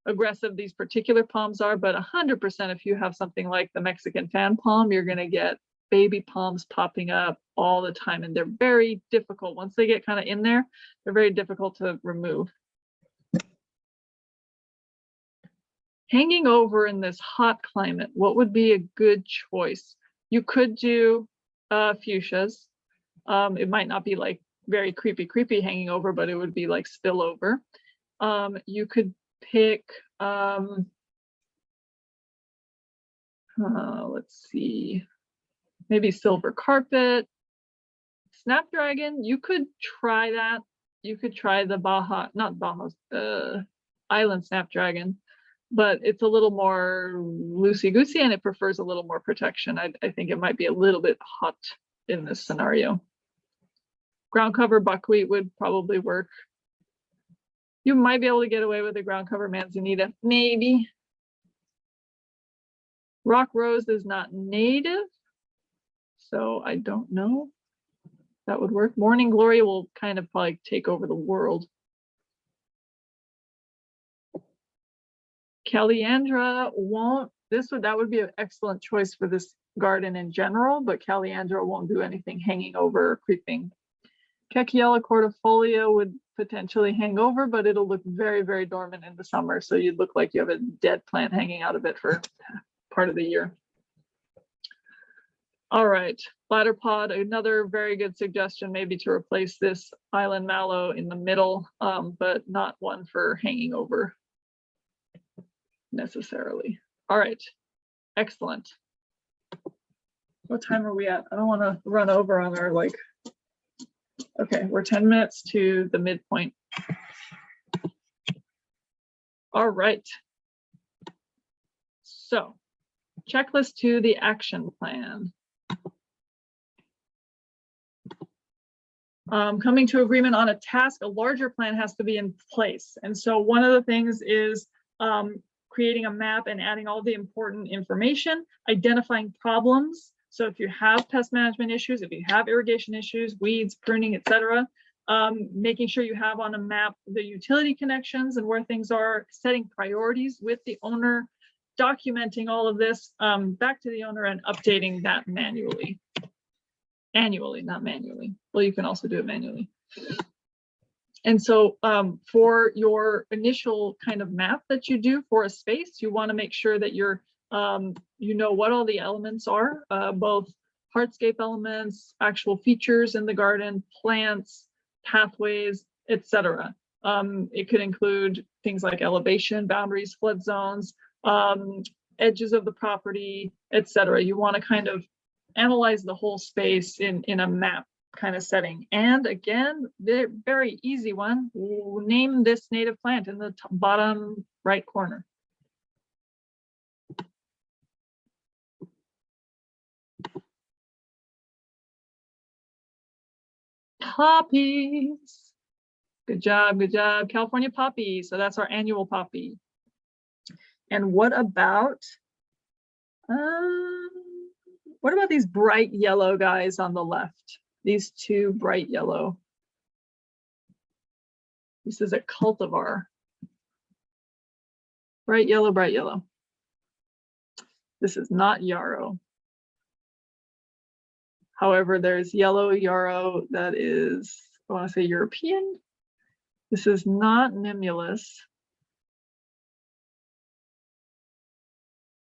aggressive these particular palms are, but 100% if you have something like the Mexican fan palm, you're going to get baby palms popping up all the time, and they're very difficult. Once they get kind of in there, they're very difficult to remove. Hanging over in this hot climate, what would be a good choice? You could do fuchsias. It might not be like very creepy hanging over, but it would be like spillover. You could pick, let's see, maybe silver carpet, snapdragon. You could try that. You could try the Baja, not Baja, island snapdragon, but it's a little more loosey-goosey and it prefers a little more protection. I think it might be a little bit hot in this scenario. Ground cover buckwheat would probably work. You might be able to get away with a ground cover manzanita, maybe. Rock rose is not native, so I don't know if that would work. Morning glory will kind of probably take over the world. Calliandra won't, that would be an excellent choice for this garden in general, but Calliandra won't do anything hanging over or creeping. Kekiella cordifolia would potentially hang over, but it'll look very dormant in the summer. So you'd look like you have a dead plant hanging out of it for part of the year. All right, bladder pod, another very good suggestion, maybe to replace this island mallow in the middle, but not one for hanging over necessarily. All right, excellent. What time are we at? I don't want to run over on our like, okay, we're 10 minutes to the midpoint. All right. So, checklist to the action plan. Coming to agreement on a task, a larger plan has to be in place. And so one of the things is creating a map and adding all the important information, identifying problems. So if you have pest management issues, if you have irrigation issues, weeds, pruning, etc., making sure you have on a map the utility connections and where things are, setting priorities with the owner, documenting all of this back to the owner and updating that manually. Annually, not manually. Well, you can also do it manually. And so for your initial kind of map that you do for a space, you want to make sure that you're, you know what all the elements are, both hardscape elements, actual features in the garden, plants, pathways, etc. It could include things like elevation, boundaries, flood zones, edges of the property, etc. You want to kind of analyze the whole space in a map kind of setting. And again, the very easy one, name this native plant in the bottom right corner. Poppies. Good job, good job. California poppy. So that's our annual poppy. And what about these bright yellow guys on the left? These two bright yellow. This is a cultivar. Bright yellow, bright yellow. This is not yarrow. However, there's yellow yarrow that is, I want to say European. This is not Nimulus.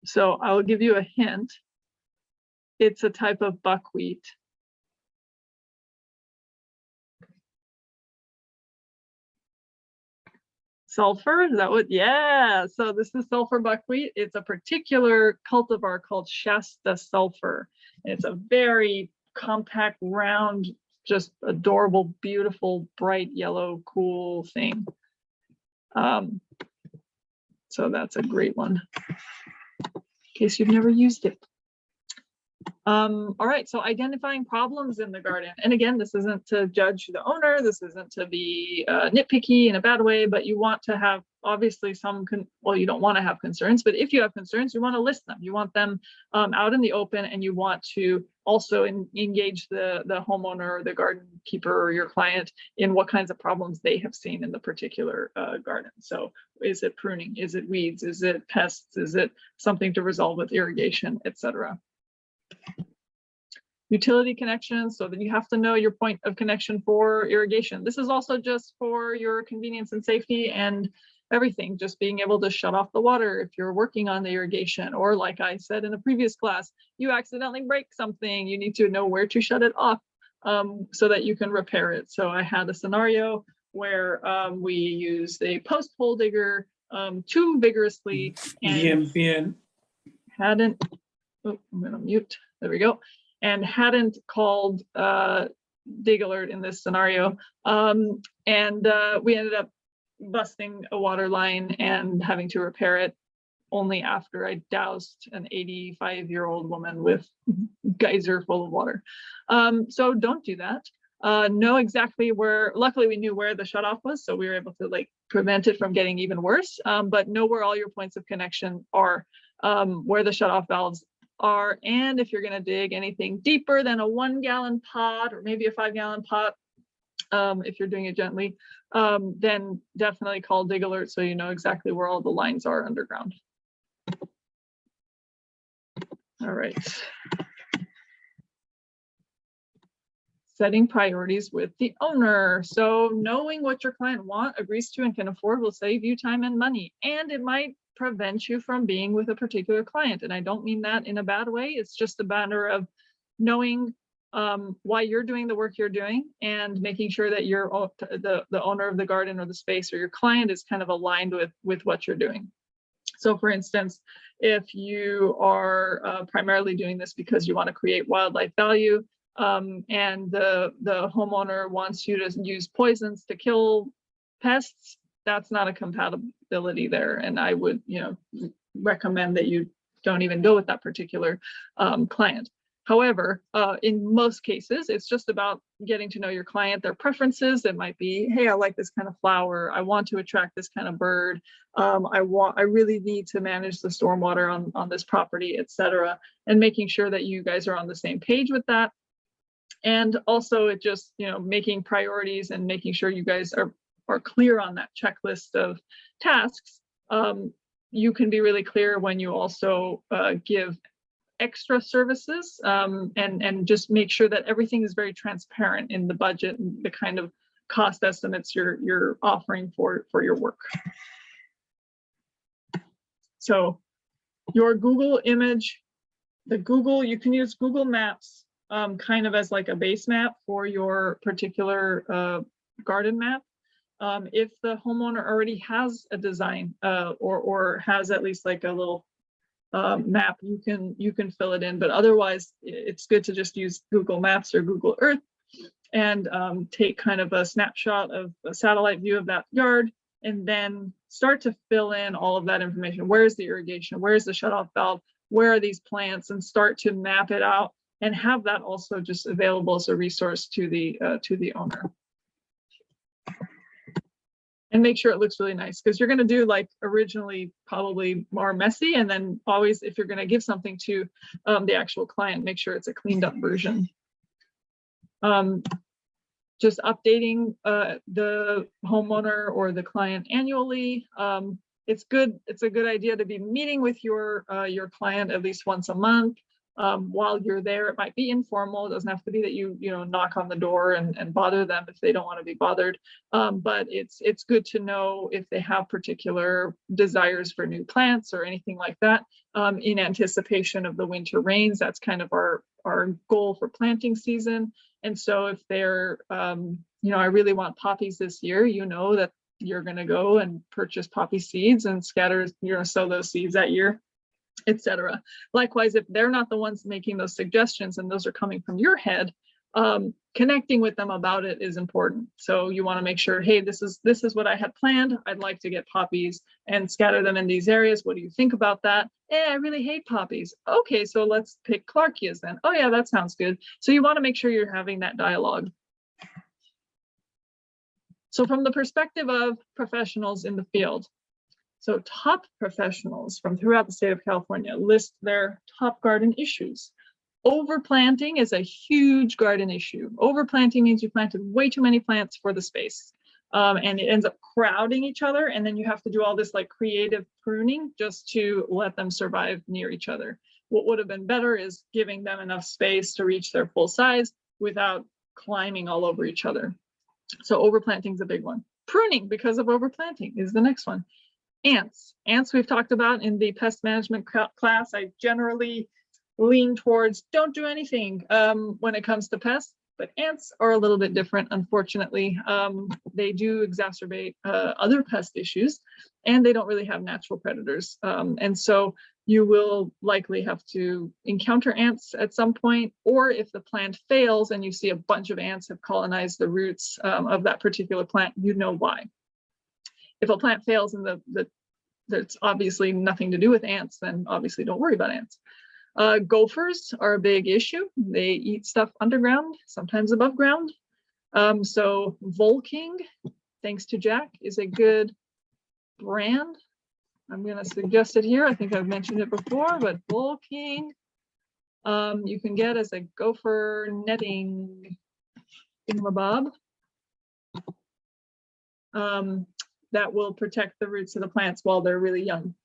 So I will give you a hint. It's a type of buckwheat. Sulfur, is that what? Yeah, so this is sulfur buckwheat. It's a particular cultivar called Shasta sulfur. It's a very compact, round, just adorable, beautiful, bright yellow, cool thing. So that's a great one, in case you've never used it. All right, so identifying problems in the garden. And again, this isn't to judge the owner, this isn't to be nitpicky in a bad way, but you want to have obviously some, well, you don't want to have concerns, but if you have concerns, you want to list them. You want them out in the open, and you want to also engage the homeowner or the garden keeper or your client in what kinds of problems they have seen in the particular garden. So is it pruning? Is it weeds? Is it pests? Is it something to resolve with irrigation, etc.? Utility connections, so that you have to know your point of connection for irrigation. This is also just for your convenience and safety and everything, just being able to shut off the water if you're working on the irrigation, or like I said in a previous class, you accidentally break something, you need to know where to shut it off so that you can repair it. So I had a scenario where we used a post hole digger too vigorously and hadn't, oh, I'm gonna mute, there we go, and hadn't called Dig Alert in this scenario. We ended up busting a water line and having to repair it only after I doused an 85-year-old woman with geyser full of water. So don't do that. Know exactly where, luckily we knew where the shutoff was, so we were able to like prevent it from getting even worse, but know where all your points of connection are, where the shutoff valves are, and if you're going to dig anything deeper than a 1-gallon pot or maybe a 5-gallon pot, if you're doing it gently, then definitely call Dig Alert so you know exactly where all the lines are underground. All right. Setting priorities with the owner. So knowing what your client wants, agrees to, and can afford will save you time and money, and it might prevent you from being with a particular client. And I don't mean that in a bad way. It's just a matter of knowing why you're doing the work you're doing and making sure that you're the owner of the garden or the space or your client is kind of aligned with what you're doing. So for instance, if you are primarily doing this because you want to create wildlife value, and the homeowner wants you to use poisons to kill pests, that's not a compatibility there. And I would, recommend that you don't even go with that particular client. However, in most cases, it's just about getting to know your client, their preferences. It might be, hey, I like this kind of flower. I want to attract this kind of bird. I really need to manage the stormwater on this property, etc. And making sure that you guys are on the same page with that. And also it just, making priorities and making sure you guys are clear on that checklist of tasks. You can be really clear when you also give extra services and just make sure that everything is very transparent in the budget and the kind of cost estimates you're offering for your work. So your Google image, you can use Google Maps kind of as like a base map for your particular garden map. If the homeowner already has a design or has at least like a little map, you can fill it in, but otherwise it's good to just use Google Maps or Google Earth and take kind of a snapshot of a satellite view of that yard, and then start to fill in all of that information. Where's the irrigation? Where's the shutoff valve? Where are these plants? And start to map it out and have that also just available as a resource to the owner. And make sure it looks really nice, because you're going to do like originally probably more messy, and then always if you're going to give something to the actual client, make sure it's a cleaned up version. Just updating the homeowner or the client annually. It's a good idea to be meeting with your client at least once a month, while you're there. It might be informal. It doesn't have to be that you knock on the door and bother them if they don't want to be bothered. But it's good to know if they have particular desires for new plants or anything like that, in anticipation of the winter rains. That's kind of our goal for planting season. And so if they're, I really want poppies this year, that you're going to go and purchase poppy seeds and scatter, sow those seeds that year, etc. Likewise, if they're not the ones making those suggestions and those are coming from your head, connecting with them about it is important. So you want to make sure, hey, this is what I had planned. I'd like to get poppies and scatter them in these areas. What do you think about that? I really hate poppies. Okay, so let's pick Clarkias then. Oh yeah, that sounds good. So you want to make sure you're having that dialogue. So from the perspective of professionals in the field, so top professionals from throughout the state of California list their top garden issues. Overplanting is a huge garden issue. Overplanting means you planted way too many plants for the space, and it ends up crowding each other, and then you have to do all this like creative pruning just to let them survive near each other. What would have been better is giving them enough space to reach their full size without climbing all over each other. So overplanting is a big one. Pruning because of overplanting is the next one. Ants we've talked about in the pest management class. I generally lean towards don't do anything when it comes to pests, but ants are a little bit different, unfortunately. They do exacerbate other pest issues, and they don't really have natural predators. And so you will likely have to encounter ants at some point, or if the plant fails and you see a bunch of ants have colonized the roots of that particular plant, you know why. If a plant fails and that's obviously nothing to do with ants, then obviously don't worry about ants. Gophers are a big issue. They eat stuff underground, sometimes above ground. So Volking, thanks to Jack, is a good brand. I'm going to suggest it here. I think I've mentioned it before, but Volking, you can get as a gopher netting thingamabob. That will protect the roots of the plants while they're really young.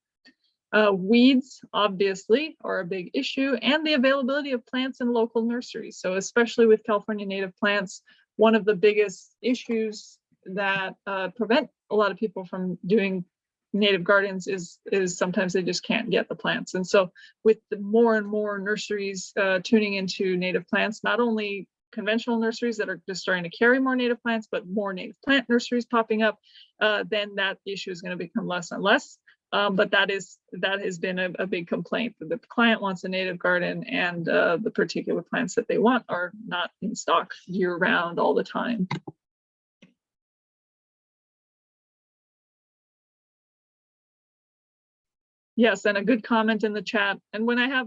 Weeds, obviously, are a big issue, and the availability of plants in local nurseries. So especially with California native plants, one of the biggest issues that prevent a lot of people from doing native gardens is sometimes they just can't get the plants. And so with the more and more nurseries tuning into native plants, not only conventional nurseries that are just starting to carry more native plants, but more native plant nurseries popping up, then that issue is going to become less and less. But that has been a big complaint. The client wants a native garden, and the particular plants that they want are not in stock year round all the time. Yes, and a good comment in the chat. And when I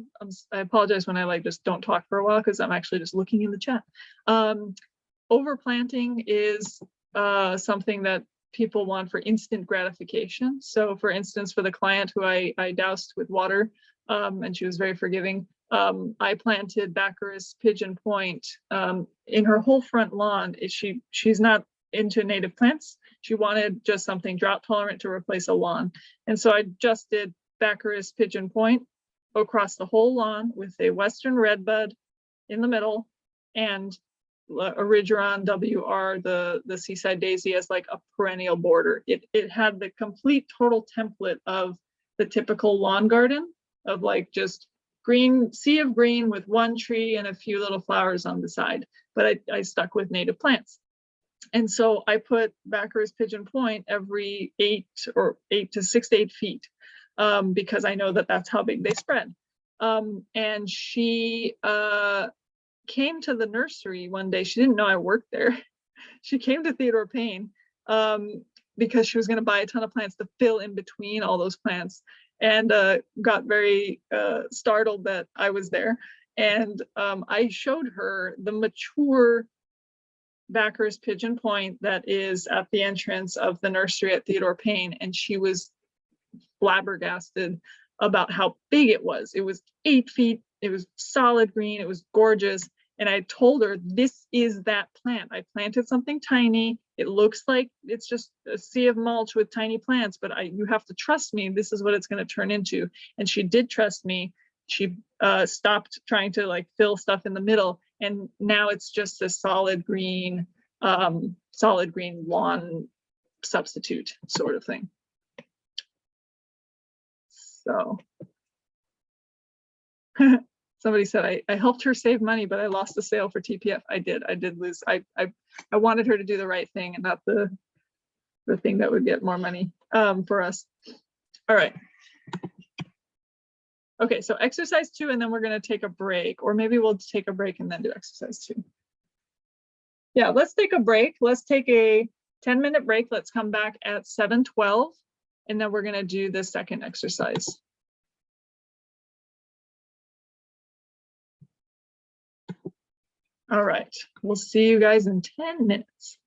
apologize when I just don't talk for a while, because I'm actually just looking in the chat. Overplanting is something that people want for instant gratification. So for instance, for the client who I doused with water, and she was very forgiving, I planted Baccharis pigeon point in her whole front lawn. She's not into native plants. She wanted just something drought tolerant to replace a lawn. And so I just did Baccharis pigeon point across the whole lawn with a western redbud in the middle, and Erigeron WR, the seaside daisy, as like a perennial border. It had the complete total template of the typical lawn garden of like just green, sea of green with one tree and a few little flowers on the side. But I stuck with native plants. And so I put Baccharis pigeon point every 8 to 6 to 8 feet, because I know that that's how big they spread. And she came to the nursery one day. She didn't know I worked there. She came to Theodore Payne because she was going to buy a ton of plants to fill in between all those plants, and got very startled that I was there. And I showed her the mature Baccharis pigeon point that is at the entrance of the nursery at Theodore Payne, and she was flabbergasted about how big it was. It was 8 feet. It was solid green. It was gorgeous. And I told her, this is that plant. I planted something tiny. It looks like it's just a sea of mulch with tiny plants, but you have to trust me. This is what it's going to turn into. And she did trust me. stopped trying to like fill stuff in the middle, and now it's just a solid green lawn substitute sort of thing. So somebody said I helped her save money, but I lost the sale for TPF. I did lose. I wanted her to do the right thing and not the thing that would get more money for us. All right. Okay, so exercise 2, and then we're going to take a break, or maybe we'll take a break and then do exercise 2. Yeah, let's take a break. Let's take a 10-minute break. Let's come back at 7:12, and then we're going to do the second exercise. All right, we'll see you guys in 10 minutes.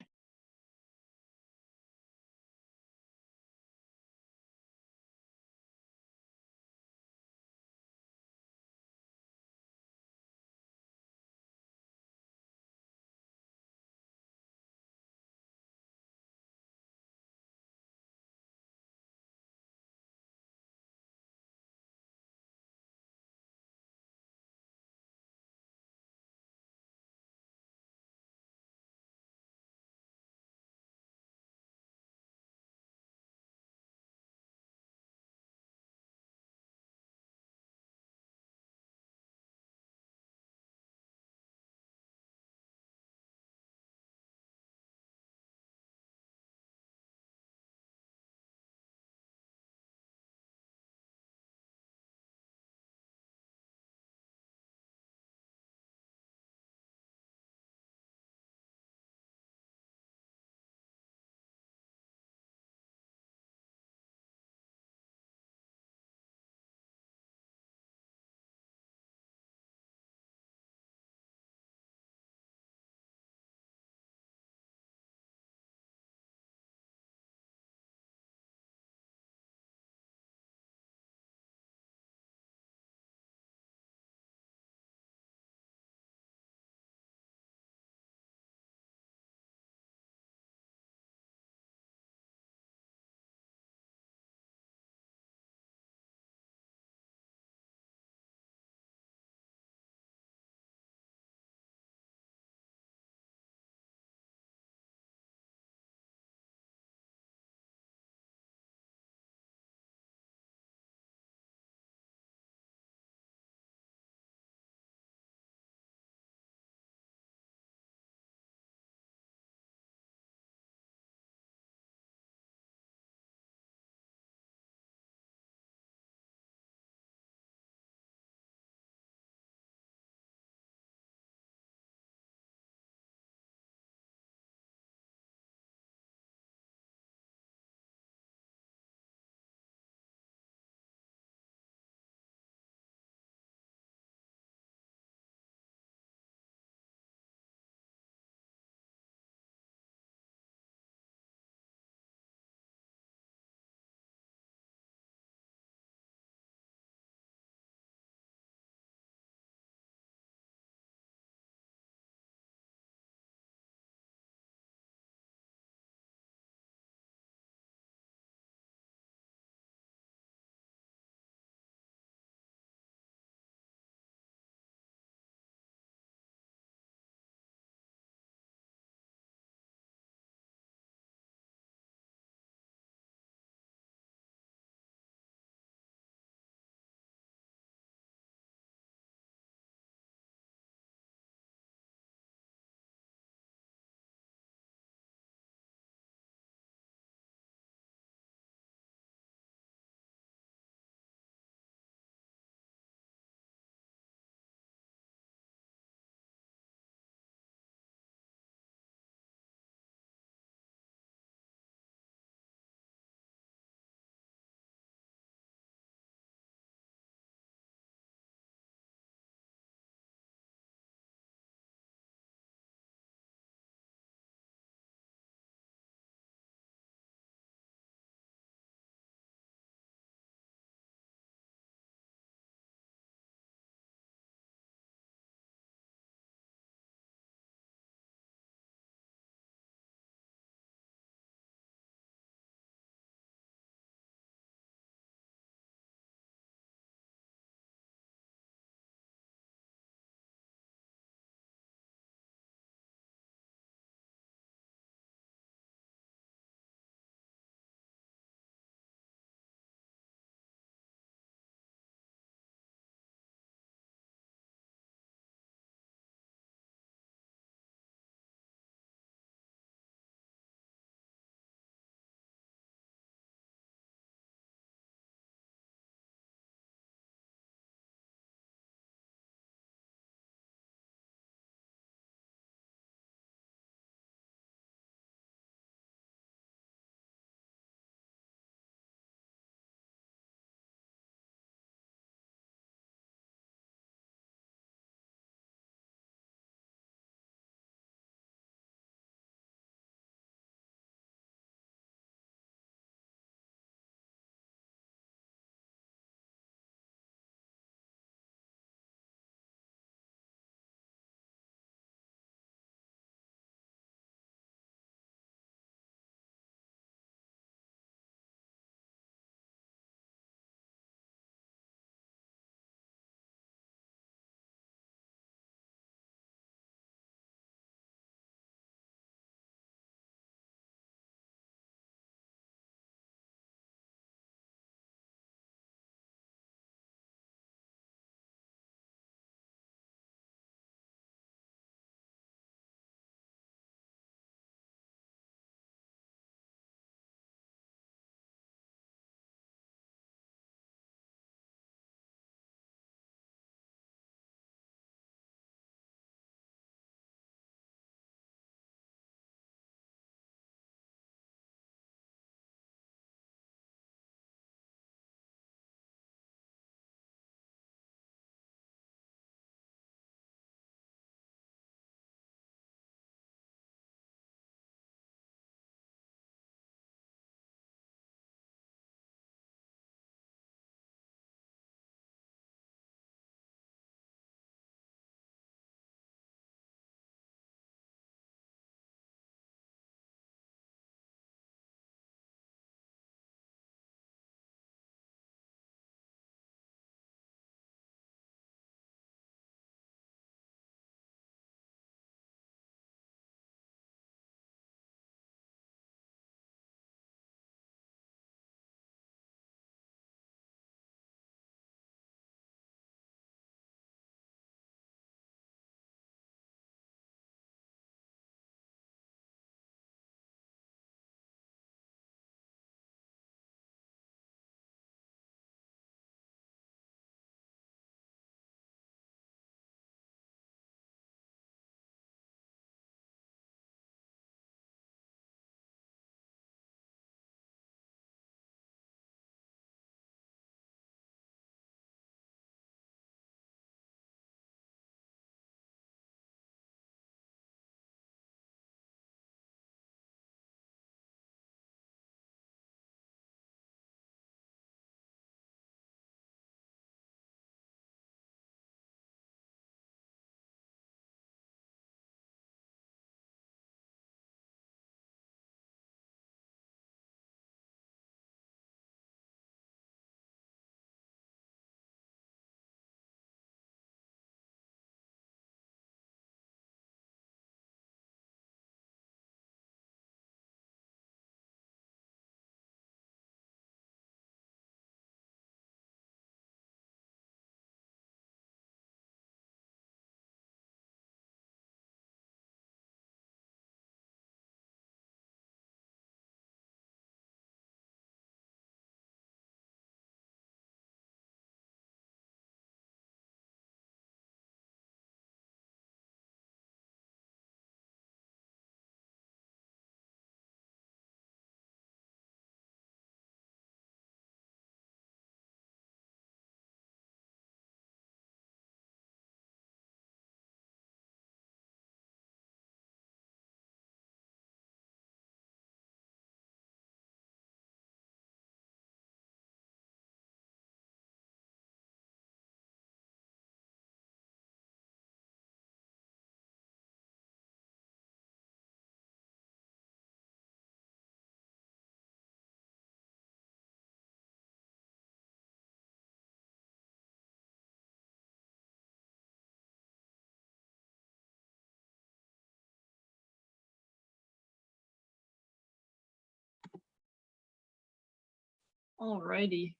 All righty.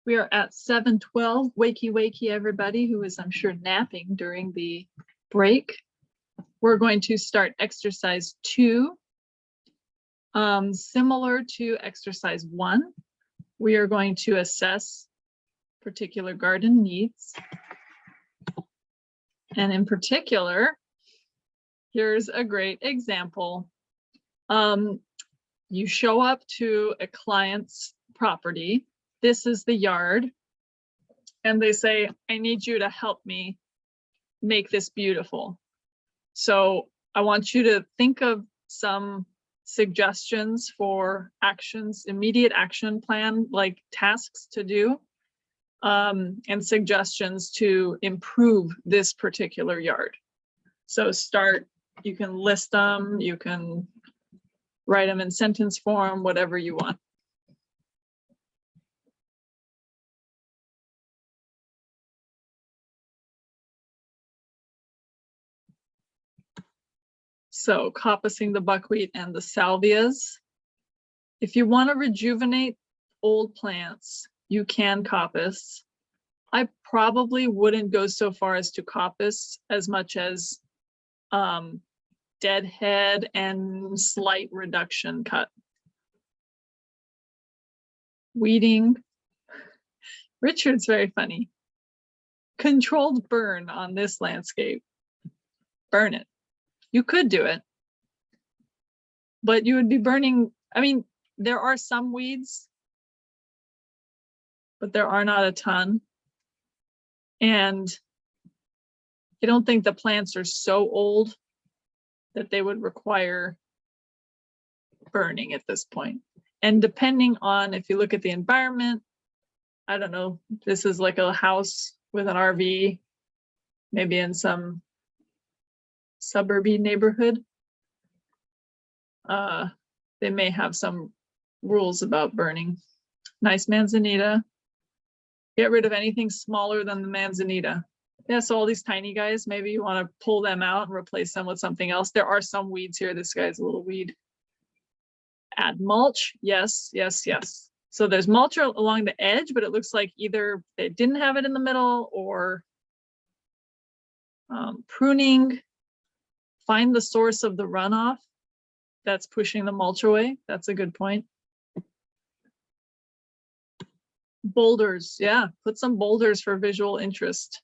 We are at 7:12. Wakey, wakey, everybody who is, I'm sure, napping during the break. We're going to start exercise 2. Similar to exercise 1, we are going to assess particular garden needs. And in particular, here's a great example. You show up to a client's property. This is the yard. And they say, I need you to help me make this beautiful. So I want you to think of some suggestions for actions, immediate action plan, like tasks to do, and suggestions to improve this particular yard. So you can list them, you can write them in sentence form, whatever you want. So coppicing the buckwheat and the salvias. If you want to rejuvenate old plants, you can coppice. I probably wouldn't go so far as to coppice as much as deadhead and slight reduction cut. Weeding. Richard's very funny. Controlled burn on this landscape. Burn it. You could do it, but you would be burning. I mean, there are some weeds, but there are not a ton. And I don't think the plants are so old that they would require burning at this point. And depending on, if you look at the environment, I don't know, this is like a house with an RV, maybe in some suburban neighborhood. They may have some rules about burning. Nice manzanita. Get rid of anything smaller than the manzanita. Yeah, so all these tiny guys, maybe you want to pull them out and replace them with something else. There are some weeds here. This guy's a little weed. Add mulch. Yes, yes, yes. So there's mulch along the edge, but it looks like either they didn't have it in the middle or pruning. Find the source of the runoff that's pushing the mulch away. That's a good point. Boulders, yeah, put some boulders for visual interest.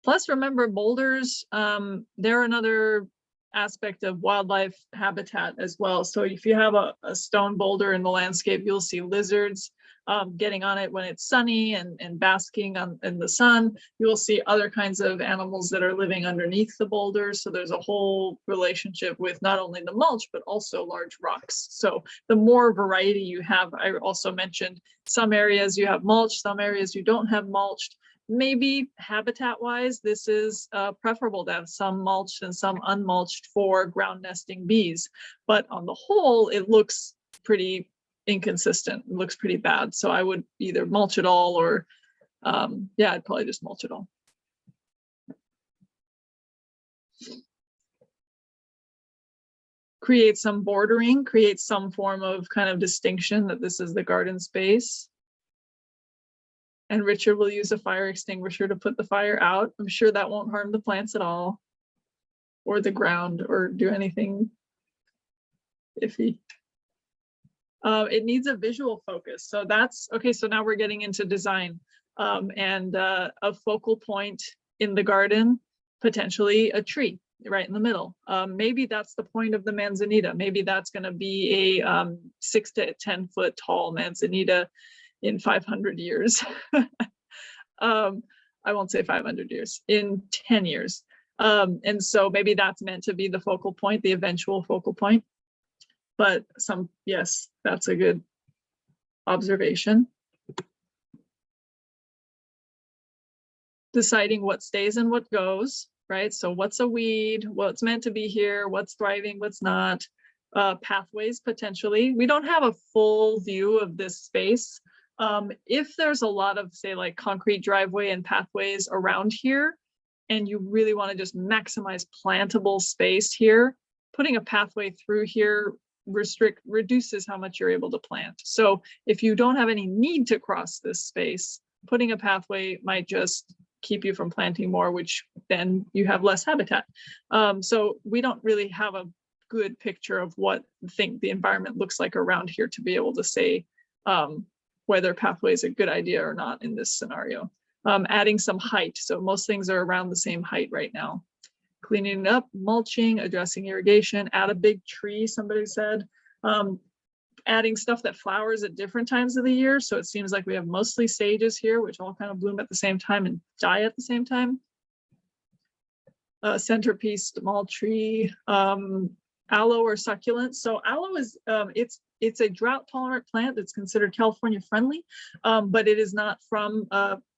Plus, remember, boulders, they're another aspect of wildlife habitat as well. So if you have a stone boulder in the landscape, you'll see lizards getting on it when it's sunny and basking in the sun. You will see other kinds of animals that are living underneath the boulders. So there's a whole relationship with not only the mulch, but also large rocks. So the more variety you have, I also mentioned some areas you have mulch, some areas you don't have mulched. Maybe habitat-wise, this is preferable to have some mulched and some unmulched for ground nesting bees. But on the whole, it looks pretty inconsistent. It looks pretty bad. So I would either mulch it all or, yeah, I'd probably just mulch it all. Create some bordering, create some form of kind of distinction that this is the garden space. And Richard will use a fire extinguisher to put the fire out. I'm sure that won't harm the plants at all, or the ground, or do anything iffy. It needs a visual focus. So that's, okay, so now we're getting into design and a focal point in the garden, potentially a tree right in the middle. Maybe that's the point of the manzanita. Maybe that's gonna be a 6 to 10 foot tall manzanita in 500 years. I won't say 500 years, in 10 years. And so maybe that's meant to be the focal point, the eventual focal point. But yes, that's a good observation. Deciding what stays and what goes, right? So what's a weed, what's meant to be here, what's thriving, what's not. Pathways, potentially. We don't have a full view of this space. If there's a lot of, say, like concrete driveway and pathways around here, and you really want to just maximize plantable space here, putting a pathway through here reduces how much you're able to plant. So if you don't have any need to cross this space, putting a pathway might just keep you from planting more, which then you have less habitat. So we don't really have a good picture of what the environment looks like around here to be able to say whether pathway is a good idea or not in this scenario. Adding some height. So most things are around the same height right now. Cleaning it up, mulching, addressing irrigation, add a big tree, somebody said. Adding stuff that flowers at different times of the year. So it seems like we have mostly sages here, which all kind of bloom at the same time and die at the same time. Centerpiece, small tree, aloe or succulent. So aloe is, it's a drought tolerant plant that's considered California friendly, but it is not from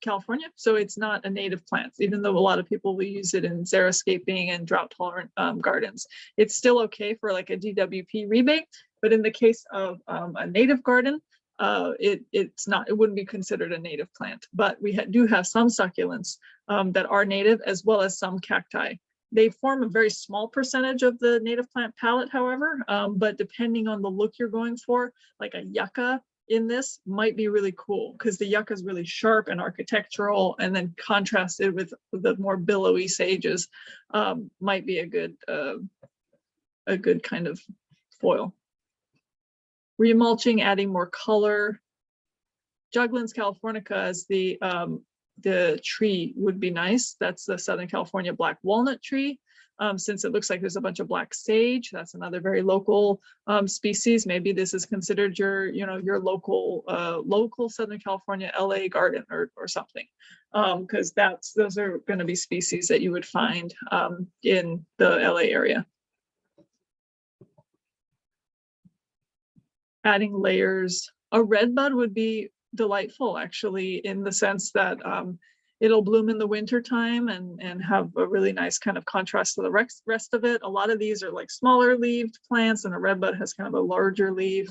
California. So it's not a native plant, even though a lot of people will use it in xeriscaping and drought tolerant gardens. It's still okay for like a DWP rebate, but in the case of a native garden, it wouldn't be considered a native plant. But we do have some succulents that are native, as well as some cacti. They form a very small percentage of the native plant palette, however, but depending on the look you're going for, like a yucca in this might be really cool because the yucca is really sharp and architectural, and then contrasted with the more billowy sages might be a good kind of foil. Remulching, adding more color. Juglans californica as the tree would be nice. That's the Southern California black walnut tree. Since it looks like there's a bunch of black sage, that's another very local species. Maybe this is considered your local Southern California LA garden or something, because those are going to be species that you would find in the LA area. Adding layers. A redbud would be delightful, actually, in the sense that it'll bloom in the winter time and have a really nice kind of contrast to the rest of it. A lot of these are like smaller leaved plants, and a redbud has kind of a larger leaf.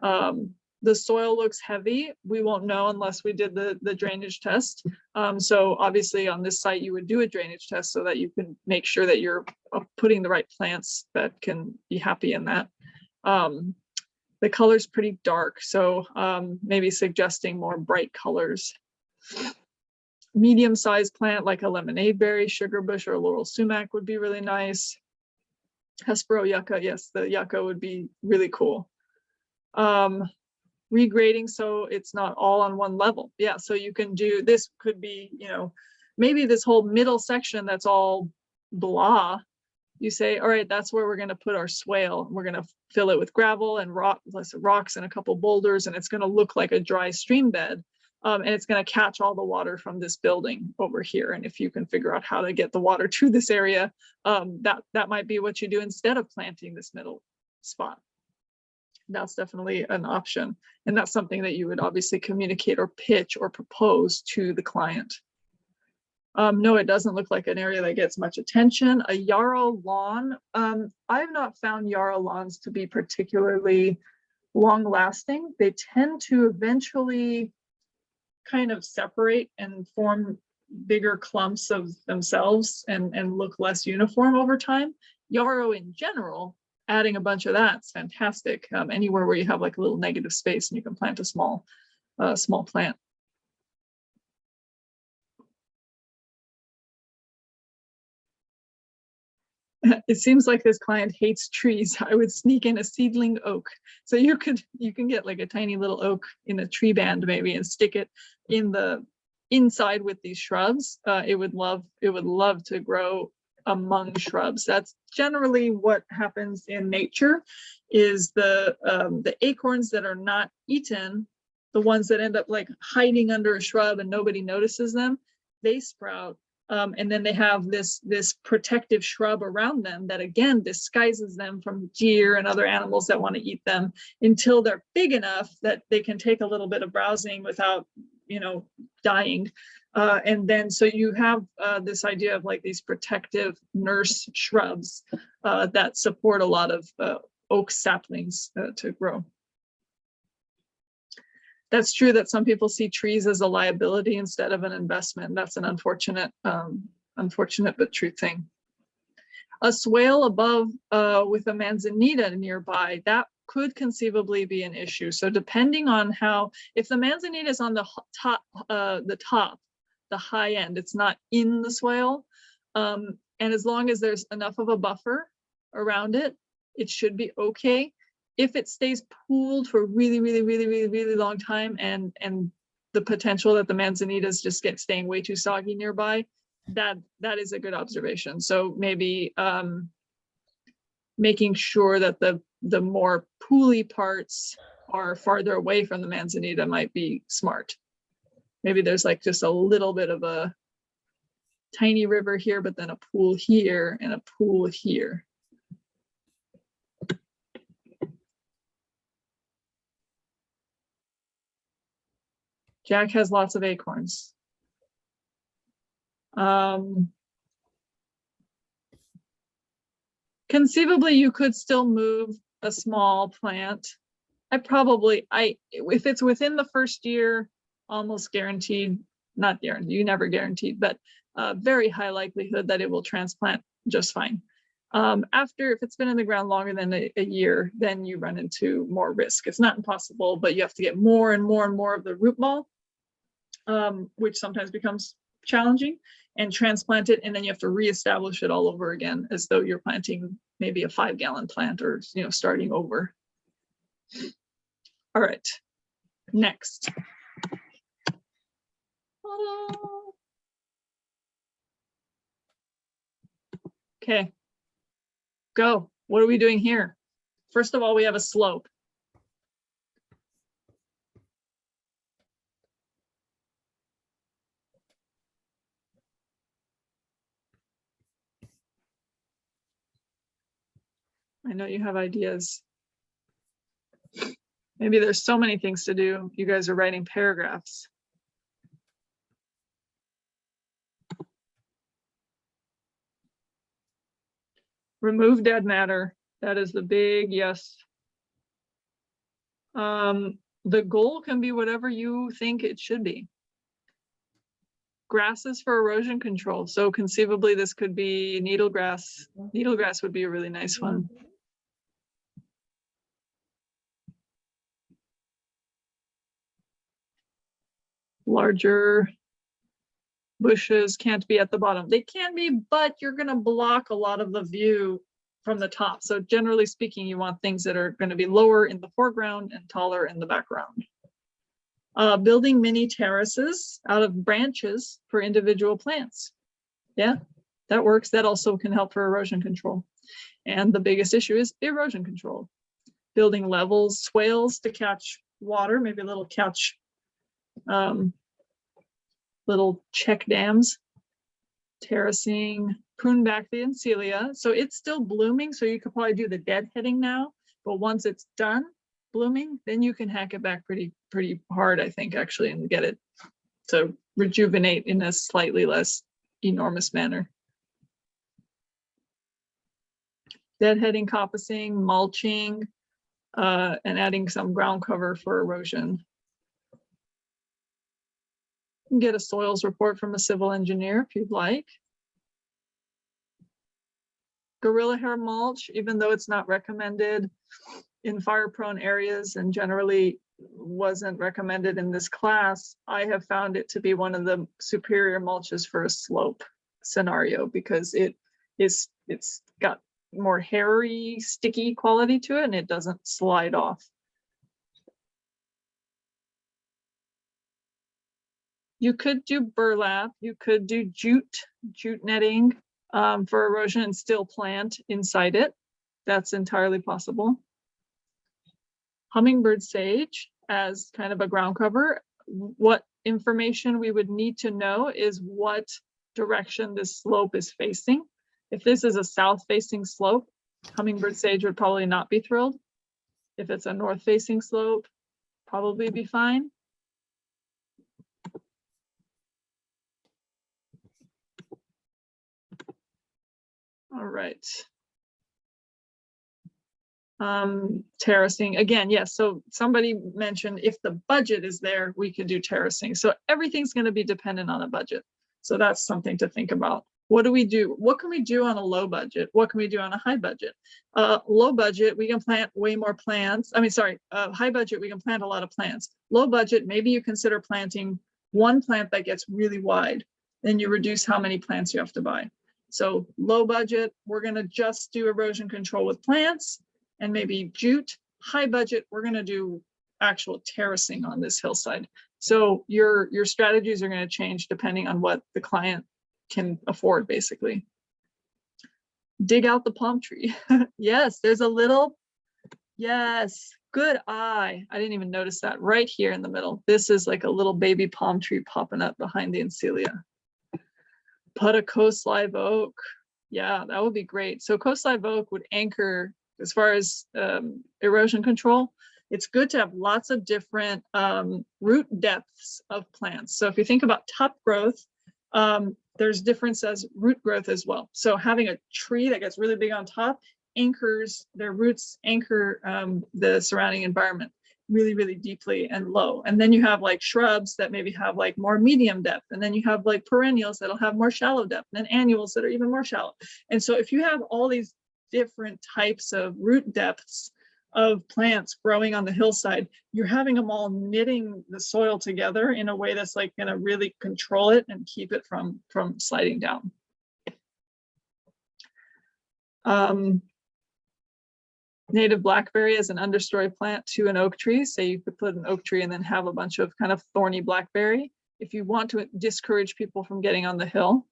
The soil looks heavy. We won't know unless we did the drainage test. So obviously on this site, you would do a drainage test so that you can make sure that you're putting the right plants that can be happy in that. The color's pretty dark, so maybe suggesting more bright colors. Medium-sized plant like a lemonade berry, sugar bush, or laurel sumac would be really nice. Hespero yucca, yes, the yucca would be really cool. Regrading so it's not all on one level. Yeah, so you can do, this could be, maybe this whole middle section that's all blah. You say, all right, that's where we're going to put our swale. We're going to fill it with gravel and rocks and a couple boulders, and it's going to look like a dry stream bed. And it's going to catch all the water from this building over here. And if you can figure out how to get the water to this area, that might be what you do instead of planting this middle spot. That's definitely an option. And that's something that you would obviously communicate or pitch or propose to the client. No, it doesn't look like an area that gets much attention. A yarrow lawn. I've not found yarrow lawns to be particularly long lasting. They tend to eventually kind of separate and form bigger clumps of themselves and look less uniform over time. Yarrow in general, adding a bunch of that's fantastic. Anywhere where you have like a little negative space and you can plant a small plant. It seems like this client hates trees. I would sneak in a seedling oak. So you can get like a tiny little oak in a tree band maybe and stick it in the inside with these shrubs. It would love to grow among shrubs. That's generally what happens in nature, is the acorns that are not eaten, the ones that end up like hiding under a shrub and nobody notices them, they sprout. And then they have this protective shrub around them that again disguises them from deer and other animals that want to eat them until they're big enough that they can take a little bit of browsing without, dying. And then so you have this idea of like these protective nurse shrubs that support a lot of oak saplings to grow. That's true that some people see trees as a liability instead of an investment. That's an unfortunate but true thing. A swale above with a manzanita nearby, that could conceivably be an issue. So depending on how, if the manzanita is on the top, the high end, it's not in the swale, and as long as there's enough of a buffer around it, it should be okay. If it stays pooled for a really long time, and the potential that the manzanitas just staying way too soggy nearby, that is a good observation. So maybe making sure that the more pooly parts are farther away from the manzanita might be smart. Maybe there's like just a little bit of a tiny river here, but then a pool here and a pool here. Jack has lots of acorns. Conceivably, you could still move a small plant. If it's within the first year, almost guaranteed, not guaranteed, you never guaranteed, but very high likelihood that it will transplant just fine. After, if it's been in the ground longer than a year, then you run into more risk. It's not impossible, but you have to get more and more of the root ball, which sometimes becomes challenging, and transplant it, and then you have to reestablish it all over again, as though you're planting maybe a 5-gallon plant, or starting over. All right, next. Okay, go. What are we doing here? First of all, we have a slope. I know you have ideas. Maybe there's so many things to do. You guys are writing paragraphs. Remove dead matter. That is the big yes. The goal can be whatever you think it should be. Grasses for erosion control. So conceivably this could be needlegrass. Needlegrass would be a really nice one. Larger bushes can't be at the bottom. They can be, but you're going to block a lot of the view from the top. So generally speaking, you want things that are going to be lower in the foreground and taller in the background. Building mini terraces out of branches for individual plants. Yeah, that works. That also can help for erosion control. And the biggest issue is erosion control. Building levels, swales to catch water, maybe a little catch, little check dams. Terracing, prune back the encelia. So it's still blooming, so you could probably do the deadheading now, but once it's done blooming, then you can hack it back pretty hard, I think, actually, and get it to rejuvenate in a slightly less enormous manner. Deadheading, coppicing, mulching, and adding some ground cover for erosion. You can get a soils report from a civil engineer if you'd like. Gorilla hair mulch, even though it's not recommended in fire-prone areas and generally wasn't recommended in this class, I have found it to be one of the superior mulches for a slope scenario, because it's got more hairy, sticky quality to it, and it doesn't slide off. You could do burlap, you could do jute netting for erosion and still plant inside it. That's entirely possible. Hummingbird sage as kind of a ground cover. What information we would need to know is what direction this slope is facing. If this is a south-facing slope, hummingbird sage would probably not be thrilled. If it's a north-facing slope, probably be fine. All right. Terracing again, yes. So somebody mentioned if the budget is there, we could do terracing. So everything's going to be dependent on a budget. So that's something to think about. What do we do? What can we do on a low budget? What can we do on a high budget? Low budget, we can plant way more plants. I mean, sorry, high budget, we can plant a lot of plants. Low budget, maybe you consider planting one plant that gets really wide. Then you reduce how many plants you have to buy. So low budget, we're going to just do erosion control with plants and maybe jute. High budget, we're going to do actual terracing on this hillside. So your strategies are going to change depending on what the client can afford, basically. Dig out the palm tree. Yes, there's a little, yes, good eye. I didn't even notice that right here in the middle. This is like a little baby palm tree popping up behind the Encilia. Put a coast live oak. Yeah, that would be great. So coast live oak would anchor as far as erosion control. It's good to have lots of different root depths of plants. So if you think about top growth, there's difference as root growth as well. So having a tree that gets really big on top anchors, their roots anchor the surrounding environment really, really deeply and low. And then you have like shrubs that maybe have like more medium depth. And then you have like perennials that'll have more shallow depth, and then annuals that are even more shallow. And so if you have all these different types of root depths of plants growing on the hillside, you're having them all knitting the soil together in a way that's like going to really control it and keep it from sliding down. Native blackberry as an understory plant to an oak tree. Say you could put an oak tree and then have a bunch of kind of thorny blackberry if you want to discourage people from getting on the hill.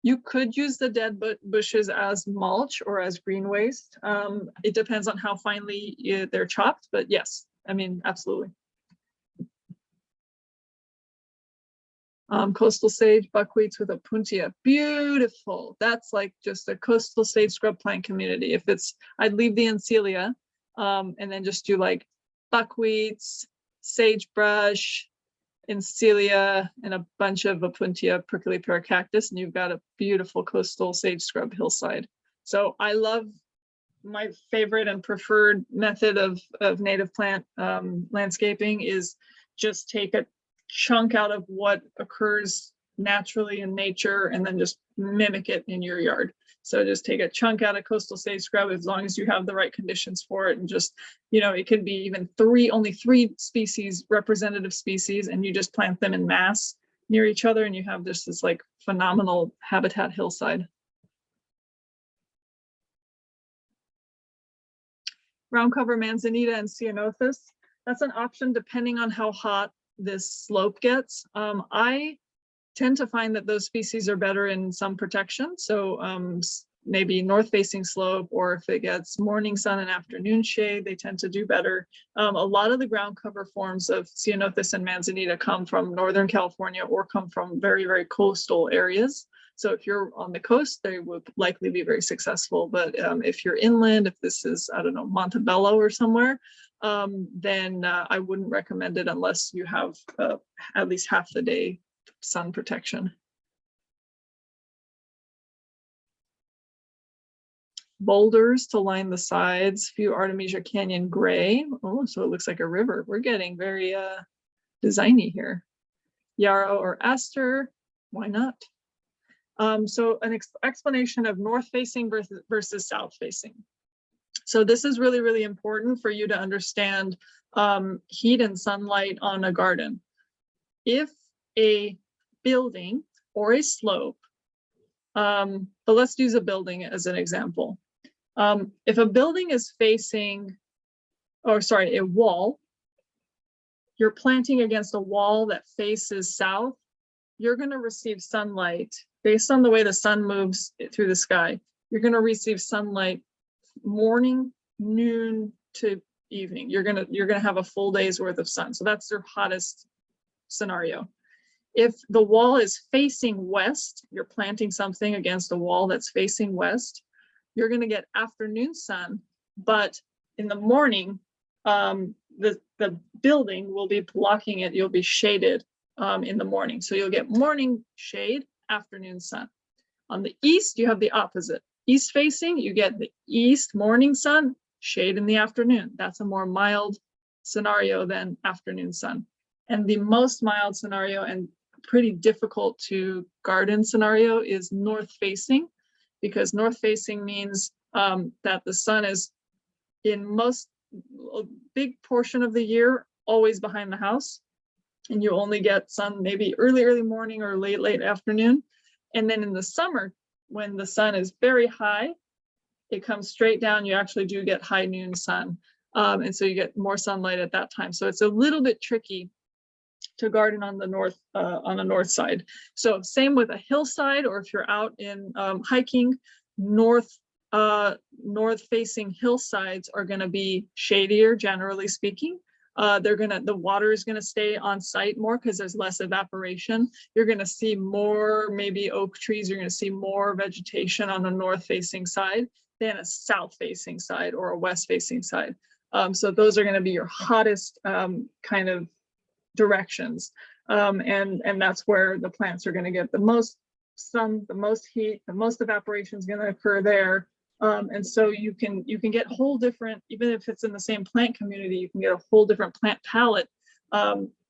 You could use the dead bushes as mulch or as green waste. It depends on how finely they're chopped, but yes, I mean, absolutely. Coastal sage, buckwheats with opuntia, beautiful. That's like just a coastal sage scrub plant community. If it's, I'd leave the Encilia and then just do like buckwheats, sagebrush, Encilia, and a bunch of opuntia prickly-pear cactus, and you've got a beautiful coastal sage scrub hillside. So I love, my favorite and preferred method of native plant landscaping is just take a chunk out of what occurs naturally in nature and then just mimic it in your yard. So just take a chunk out of coastal sage scrub as long as you have the right conditions for it, and just, you know, it could be even only three species, representative species, and you just plant them in mass near each other, and you have just this like phenomenal habitat hillside. Ground cover manzanita and ceanothus. That's an option depending on how hot this slope gets. I tend to find that those species are better in some protection. So maybe north facing slope, or if it gets morning sun and afternoon shade, they tend to do better. A lot of the ground cover forms of ceanothus and manzanita come from Northern California or come from very, very coastal areas. So if you're on the coast, they would likely be very successful. But if you're inland, if this is, I don't know, Montebello or somewhere, then I wouldn't recommend it unless you have at least half the day sun protection. Boulders to line the sides, few Artemisia Canyon gray. Oh, so it looks like a river. We're getting very designy here. Yarrow or aster, why not? So an explanation of north facing versus south facing. So this is really, really important for you to understand heat and sunlight on a garden. If a building or a slope, but let's use a building as an example. If a building is facing, or sorry, a wall, you're planting against a wall that faces south, you're going to receive sunlight based on the way the sun moves through the sky. You're going to receive sunlight morning, noon to evening. You're gonna have a full day's worth of sun. So that's your hottest scenario. If the wall is facing west, you're planting something against a wall that's facing west, you're gonna get afternoon sun, but in the morning, the building will be blocking it. You'll be shaded in the morning. So you'll get morning shade, afternoon sun. On the east, you have the opposite. East facing, you get the east morning sun, shade in the afternoon. That's a more mild scenario than afternoon sun. And the most mild scenario and pretty difficult to garden scenario is north facing, because north facing means that the sun is in a big portion of the year always behind the house, and you only get sun maybe early morning or late afternoon. And then in the summer, when the sun is very high, it comes straight down. You actually do get high noon sun. And so you get more sunlight at that time. So it's a little bit tricky to garden on the north side. So same with a hillside, or if you're out in hiking, north facing hillsides are going to be shadier, generally speaking. The water is going to stay on site more because there's less evaporation. You're going to see more, maybe oak trees. You're going to see more vegetation on a north facing side than a south facing side or a west facing side. So those are going to be your hottest kind of directions. And that's where the plants are going to get the most sun, the most heat, the most evaporation is going to occur there. And so you can get whole different, even if it's in the same plant community, you can get a whole different plant palette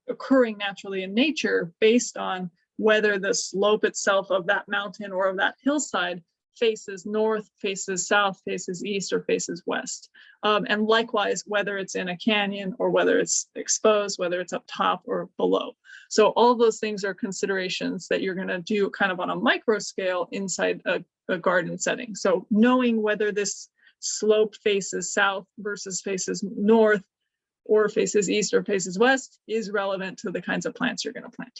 occurring naturally in nature based on whether the slope itself of that mountain or of that hillside faces north, faces south, faces east, or faces west. And likewise, whether it's in a canyon or whether it's exposed, whether it's up top or below. So all those things are considerations that you're going to do kind of on a micro scale inside a garden setting. So knowing whether this slope faces south versus faces north, or faces east or faces west, is relevant to the kinds of plants you're going to plant.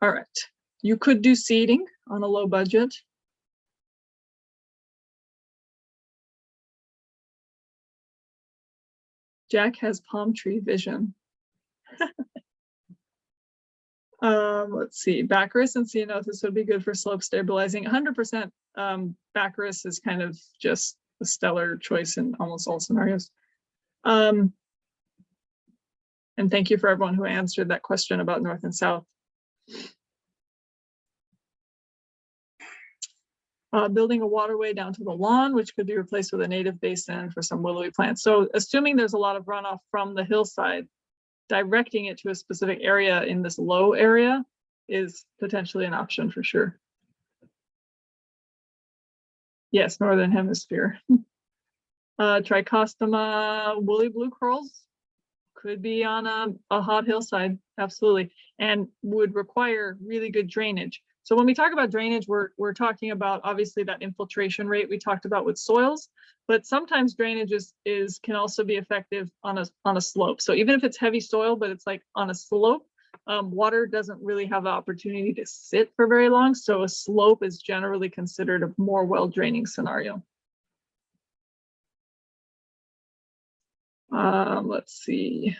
All right. You could do seeding on a low budget. Jack has palm tree vision. Let's see, Baccharis and Ceanothus would be good for slope stabilizing. 100% Baccharis is kind of just a stellar choice in almost all scenarios. And thank you for everyone who answered that question about north and south. Building a waterway down to the lawn, which could be replaced with a native basin for some willowy plants. So assuming there's a lot of runoff from the hillside, directing it to a specific area in this low area is potentially an option for sure. Yes, Northern Hemisphere. Trichostoma woolly blue curls could be on a hot hillside, absolutely, and would require really good drainage. So when we talk about drainage, we're talking about obviously that infiltration rate we talked about with soils, but sometimes drainage can also be effective on a slope. So even if it's heavy soil, but it's like on a slope, water doesn't really have the opportunity to sit for very long. So a slope is generally considered a more well-draining scenario. Let's see.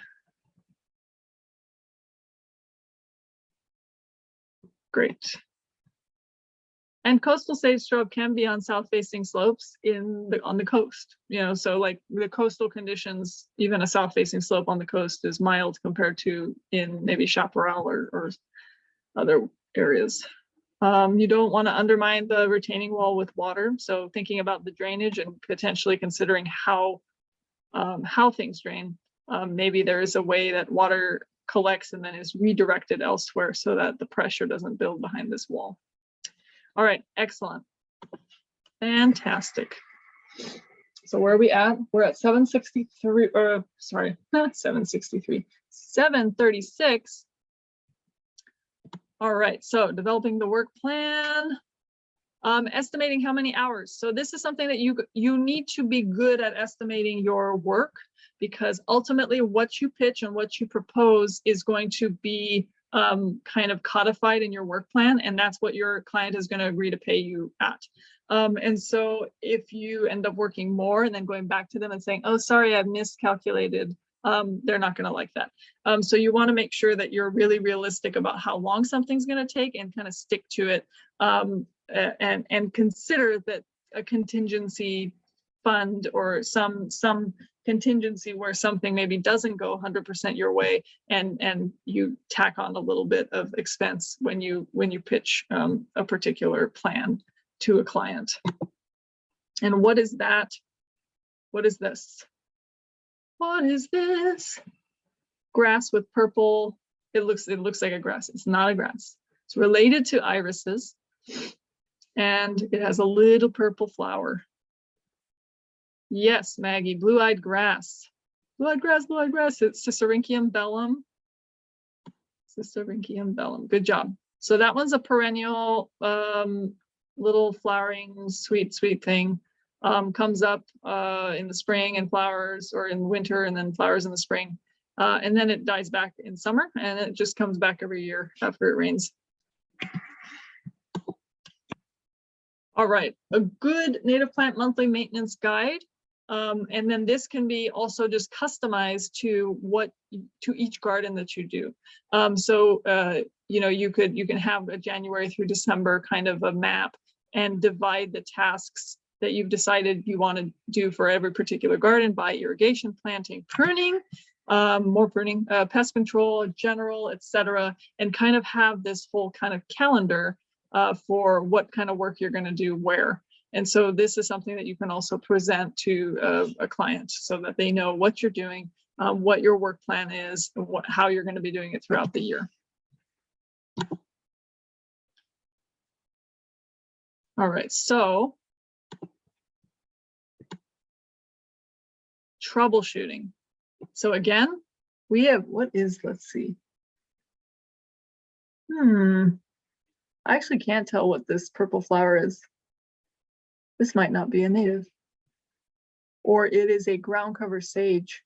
Great. And coastal sage shrub can be on south-facing slopes on the coast. So like the coastal conditions, even a south-facing slope on the coast is mild compared to in maybe chaparral or other areas. You don't want to undermine the retaining wall with water. So thinking about the drainage and potentially considering how things drain. Maybe there is a way that water collects and then is redirected elsewhere so that the pressure doesn't build behind this wall. All right, excellent. Fantastic. So where are we at? We're at 763, or sorry, not 763, 736. All right, so developing the work plan, estimating how many hours. So this is something that you need to be good at estimating your work, because ultimately what you pitch and what you propose is going to be kind of codified in your work plan, and that's what your client is going to agree to pay you at. And so if you end up working more and then going back to them and saying, oh, sorry, I've miscalculated, they're not going to like that. So you want to make sure that you're really realistic about how long something's going to take and kind of stick to it, and consider that a contingency fund or some contingency where something maybe doesn't go 100% your way, and you tack on a little bit of expense when you pitch a particular plan to a client. And what is that? What is this? What is this? Grass with purple It looks like a grass. It's not a grass. It's related to irises, and it has a little purple flower. Yes, Maggie, blue-eyed grass. Blue-eyed grass, blue-eyed grass. It's Cicericium bellum. Cicericium bellum. Good job. So that one's a perennial, little flowering, sweet thing. Comes up in the spring and flowers, or in winter and then flowers in the spring. And then it dies back in summer, and it just comes back every year after it rains. All right, a good native plant monthly maintenance guide. And then this can be also just customized to each garden that you do. You know, you can have a January through December kind of a map and divide the tasks that you've decided you want to do for every particular garden by irrigation, planting, pruning, more pruning, pest control, general, etc., and kind of have this whole kind of calendar for what kind of work you're going to do where. And so this is something that you can also present to a client so that they know what you're doing, what your work plan is, how you're going to be doing it throughout the year. All right, so troubleshooting. So again, we have, let's see. I actually can't tell what this purple flower is. This might not be a native. Or it is a ground cover sage.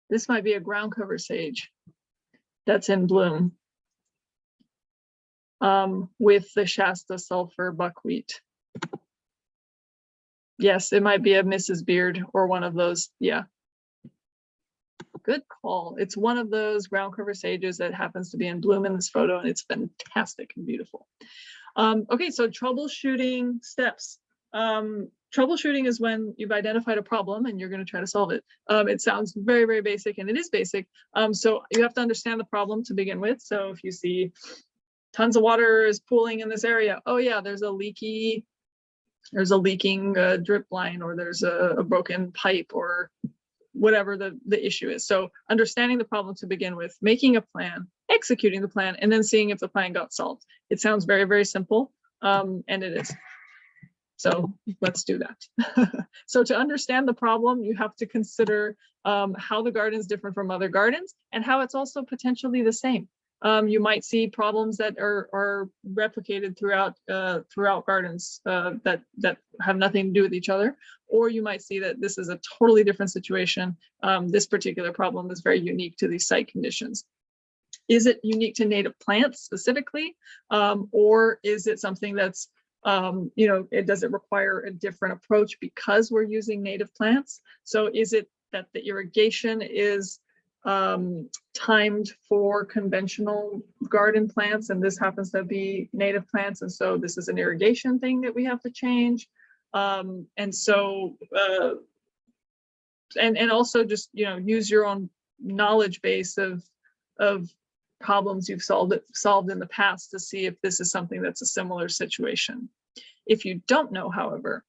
This might be a ground cover sage that's in bloom with the Shasta sulfur buckwheat. Yes, it might be a Mrs. Beard or one of those. Yeah. Good call. It's one of those ground cover sages that happens to be in bloom in this photo, and it's fantastic and beautiful. Okay, so troubleshooting steps. Troubleshooting is when you've identified a problem and you're going to try to solve it. It sounds very, very basic, and it is basic. So you have to understand the problem to begin with. So if you see tons of water is pooling in this area, oh yeah, there's a leaking drip line, or there's a broken pipe, or whatever the issue is. So understanding the problem to begin with, making a plan, executing the plan, and then seeing if the plan got solved. It sounds very, very simple, and it is. So let's do that. So to understand the problem, you have to consider how the garden is different from other gardens, and how it's also potentially the same. You might see problems that are replicated throughout gardens that have nothing to do with each other, or you might see that this is a totally different situation. This particular problem is very unique to these site conditions. Is it unique to native plants specifically, or is it something that's does it require a different approach because we're using native plants? So is it that the irrigation is timed for conventional garden plants, and this happens to be native plants, and so this is an irrigation thing that we have to change? And also just use your own knowledge base of problems you've solved in the past to see if this is something that's a similar situation. If you don't know, however,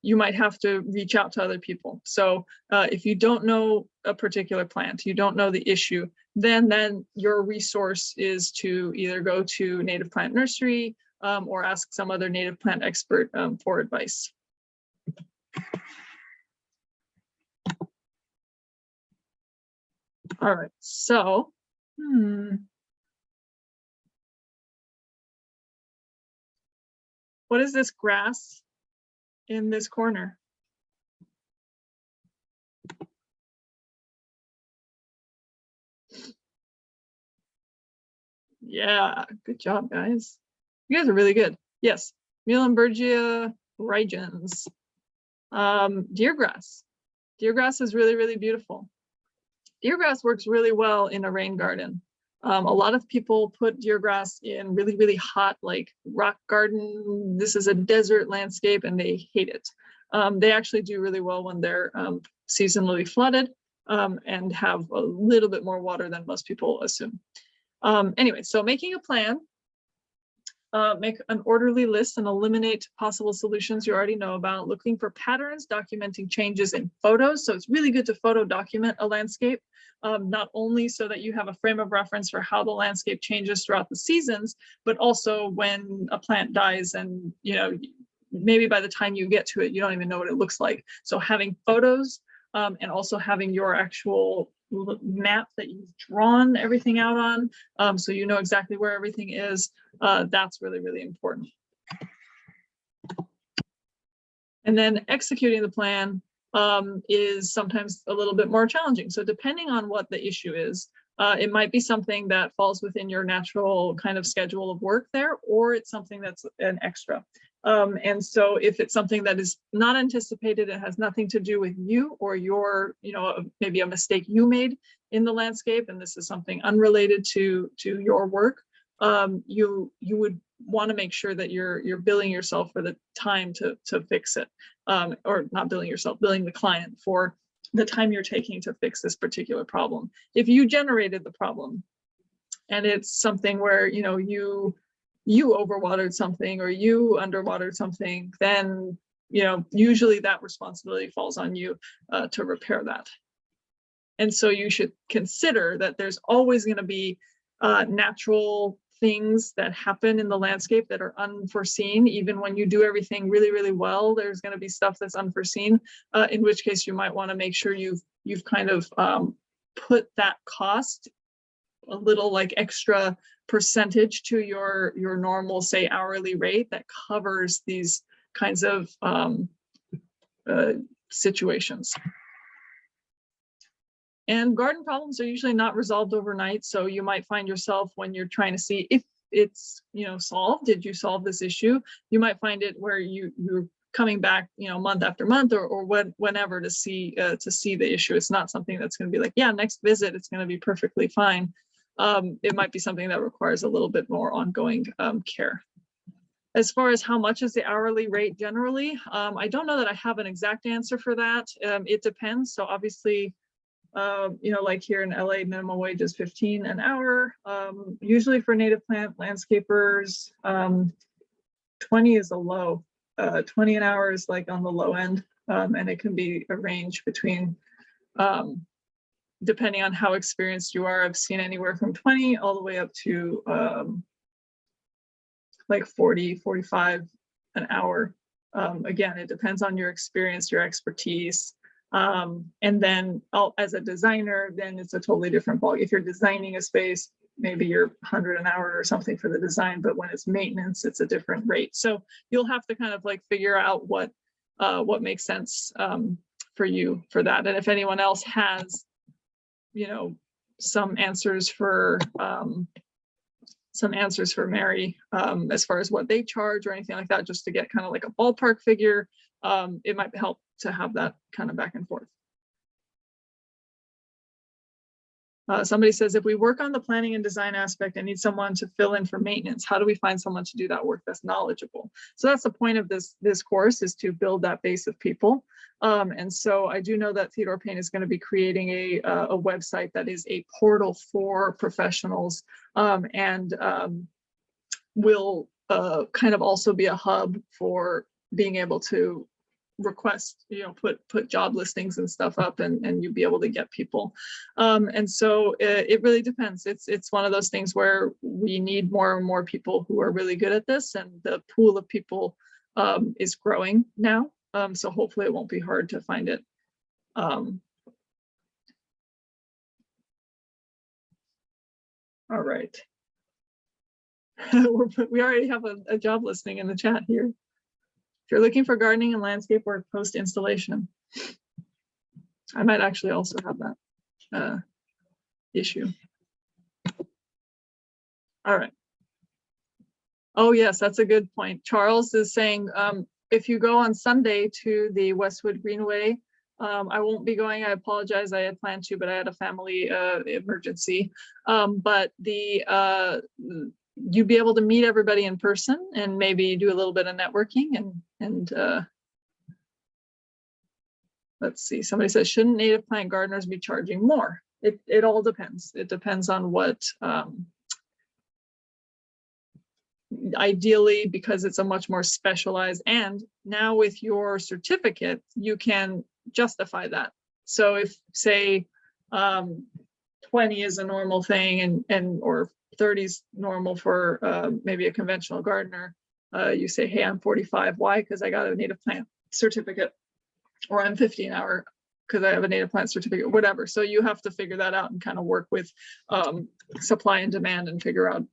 you might have to reach out to other people. So if you don't know a particular plant, you don't know the issue, then your resource is to either go to native plant nursery or ask some other native plant expert for advice. All right, so what is this grass in this corner? Yeah, good job, guys. You guys are really good. Yes, Muhlenbergia rigens. Deergrass. Deergrass is really, really beautiful. Deergrass works really well in a rain garden. A lot of people put deergrass in really, really hot, like rock garden. This is a desert landscape, and they hate it. They actually do really well when they're seasonally flooded and have a little bit more water than most people assume. Anyway, so making a plan. Make an orderly list and eliminate possible solutions you already know about. Looking for patterns, documenting changes in photos. So it's really good to photo document a landscape, not only so that you have a frame of reference for how the landscape changes throughout the seasons, but also when a plant dies and, you know, maybe by the time you get to it, you don't even know what it looks like. So having photos and also having your actual map that you've drawn everything out on, so you know exactly where everything is, that's really, really important. And then executing the plan is sometimes a little bit more challenging. So depending on what the issue is, it might be something that falls within your natural kind of schedule of work there, or it's something that's an extra. And so if it's something that is not anticipated, it has nothing to do with you or your, you know, maybe a mistake you made in the landscape, and this is something unrelated to your work, you would want to make sure that you're billing yourself for the time to fix it, or not billing yourself, billing the client for the time you're taking to fix this particular problem. If you generated the problem and it's something where, you know, you overwatered something or you underwatered something, then, you know, usually that responsibility falls on you to repair that. And so you should consider that there's always going to be natural things that happen in the landscape that are unforeseen. Even when you do everything really, really well, there's going to be stuff that's unforeseen, in which case you might want to make sure you've kind of put that cost, a little like extra percentage to your normal, say, hourly rate that covers these kinds of situations. And garden problems are usually not resolved overnight. So you might find yourself, when you're trying to see if it's, you know, solved, did you solve this issue? You might find it where you're coming back, you know, month after month or whenever to see the issue. It's not something that's going to be like, yeah, next visit, it's going to be perfectly fine. It might be something that requires a little bit more ongoing care. As far as how much is the hourly rate generally, I don't know that I have an exact answer for that. It depends. So obviously, you know, like here in LA, minimum wage is 15 an hour. Usually for native plant landscapers, 20 is a low. 20 an hour is like on the low end, and it can be a range between, depending on how experienced you are. I've seen anywhere from 20 all the way up to like 40, 45 an hour. Again, it depends on your experience, your expertise. And then as a designer, then it's a totally different ballgame. If you're designing a space, maybe you're 100 an hour or something for the design, but when it's maintenance, it's a different rate. So you'll have to kind of like figure out what makes sense for you for that. And if anyone else has, you know, some answers for Mary as far as what they charge or anything like that, just to get kind of like a ballpark figure, it might help to have that kind of back and forth. Somebody says, if we work on the planning and design aspect and need someone to fill in for maintenance, how do we find someone to do that work that's knowledgeable? So that's the point of this course, is to build that base of people. And so I do know that Theodore Payne is going to be creating a website that is a portal for professionals, and will kind of also be a hub for being able to request, you know, put job listings and stuff up, and you'll be able to get people. And so it really depends. It's one of those things where we need more and more people who are really good at this, and the pool of people is growing now. So hopefully it won't be hard to find it. All right. We already have a job listing in the chat here. If you're looking for gardening and landscape work post installation, I might actually also have that issue. All right. Oh yes, that's a good point. Charles is saying, if you go on Sunday to the Westwood Greenway, I won't be going. I apologize. I had planned to, but I had a family emergency. But you'd be able to meet everybody in person and maybe do a little bit of networking and let's see, somebody says, shouldn't native plant gardeners be charging more? It all depends. It depends on what ideally, because it's a much more specialized, and now with your certificate, you can justify that. So if, say, 20 is a normal thing and or 30 is normal for maybe a conventional gardener, you say, hey, I'm 45. Why? Because I got a native plant certificate. Or I'm 50 an hour because I have a native plant certificate, whatever. So you have to figure that out and kind of work with supply and demand and figure out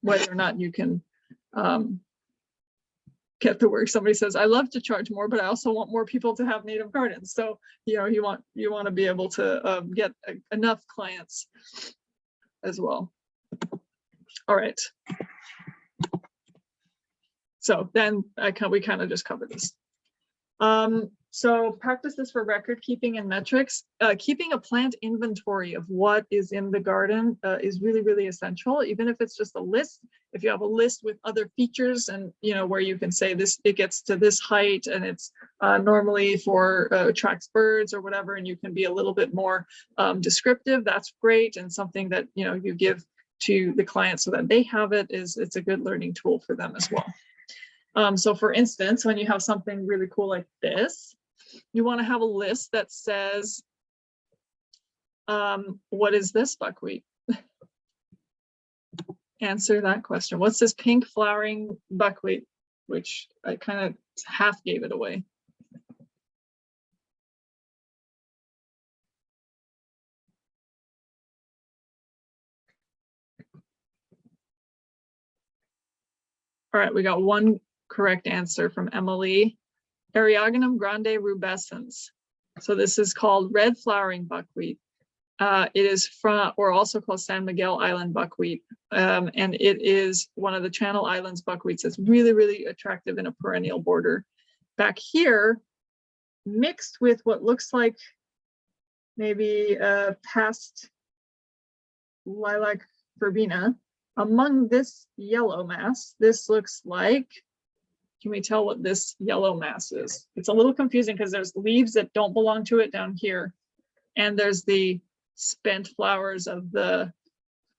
whether or not you can get the work. Somebody says, I love to charge more, but I also want more people to have native gardens. So, you know, you want to be able to get enough clients as well. All right. So then we kind of just covered this. So practice this for record keeping and metrics. Keeping a plant inventory of what is in the garden is really, really essential, even if it's just a list. If you have a list with other features and, you know, where you can say this, it gets to this height and it's normally for attracts birds or whatever, and you can be a little bit more descriptive, that's great. And something that, you know, you give to the client so that they have it it's a good learning tool for them as well. So for instance, when you have something really cool like this, you want to have a list that says, what is this buckwheat? Answer that question. What's this pink flowering buckwheat? Which I kind of half gave it away. All right, we got one correct answer from Emily. Eriogonum grande rubescens. So this is called red flowering buckwheat. It is from, or also called San Miguel Island buckwheat. And it is one of the Channel Islands buckwheats. It's really, really attractive in a perennial border. Back here, mixed with what looks like maybe past lilac verbena, among this yellow mass, this looks like, can we tell what this yellow mass is? It's a little confusing because there's leaves that don't belong to it down here. And there's the spent flowers of the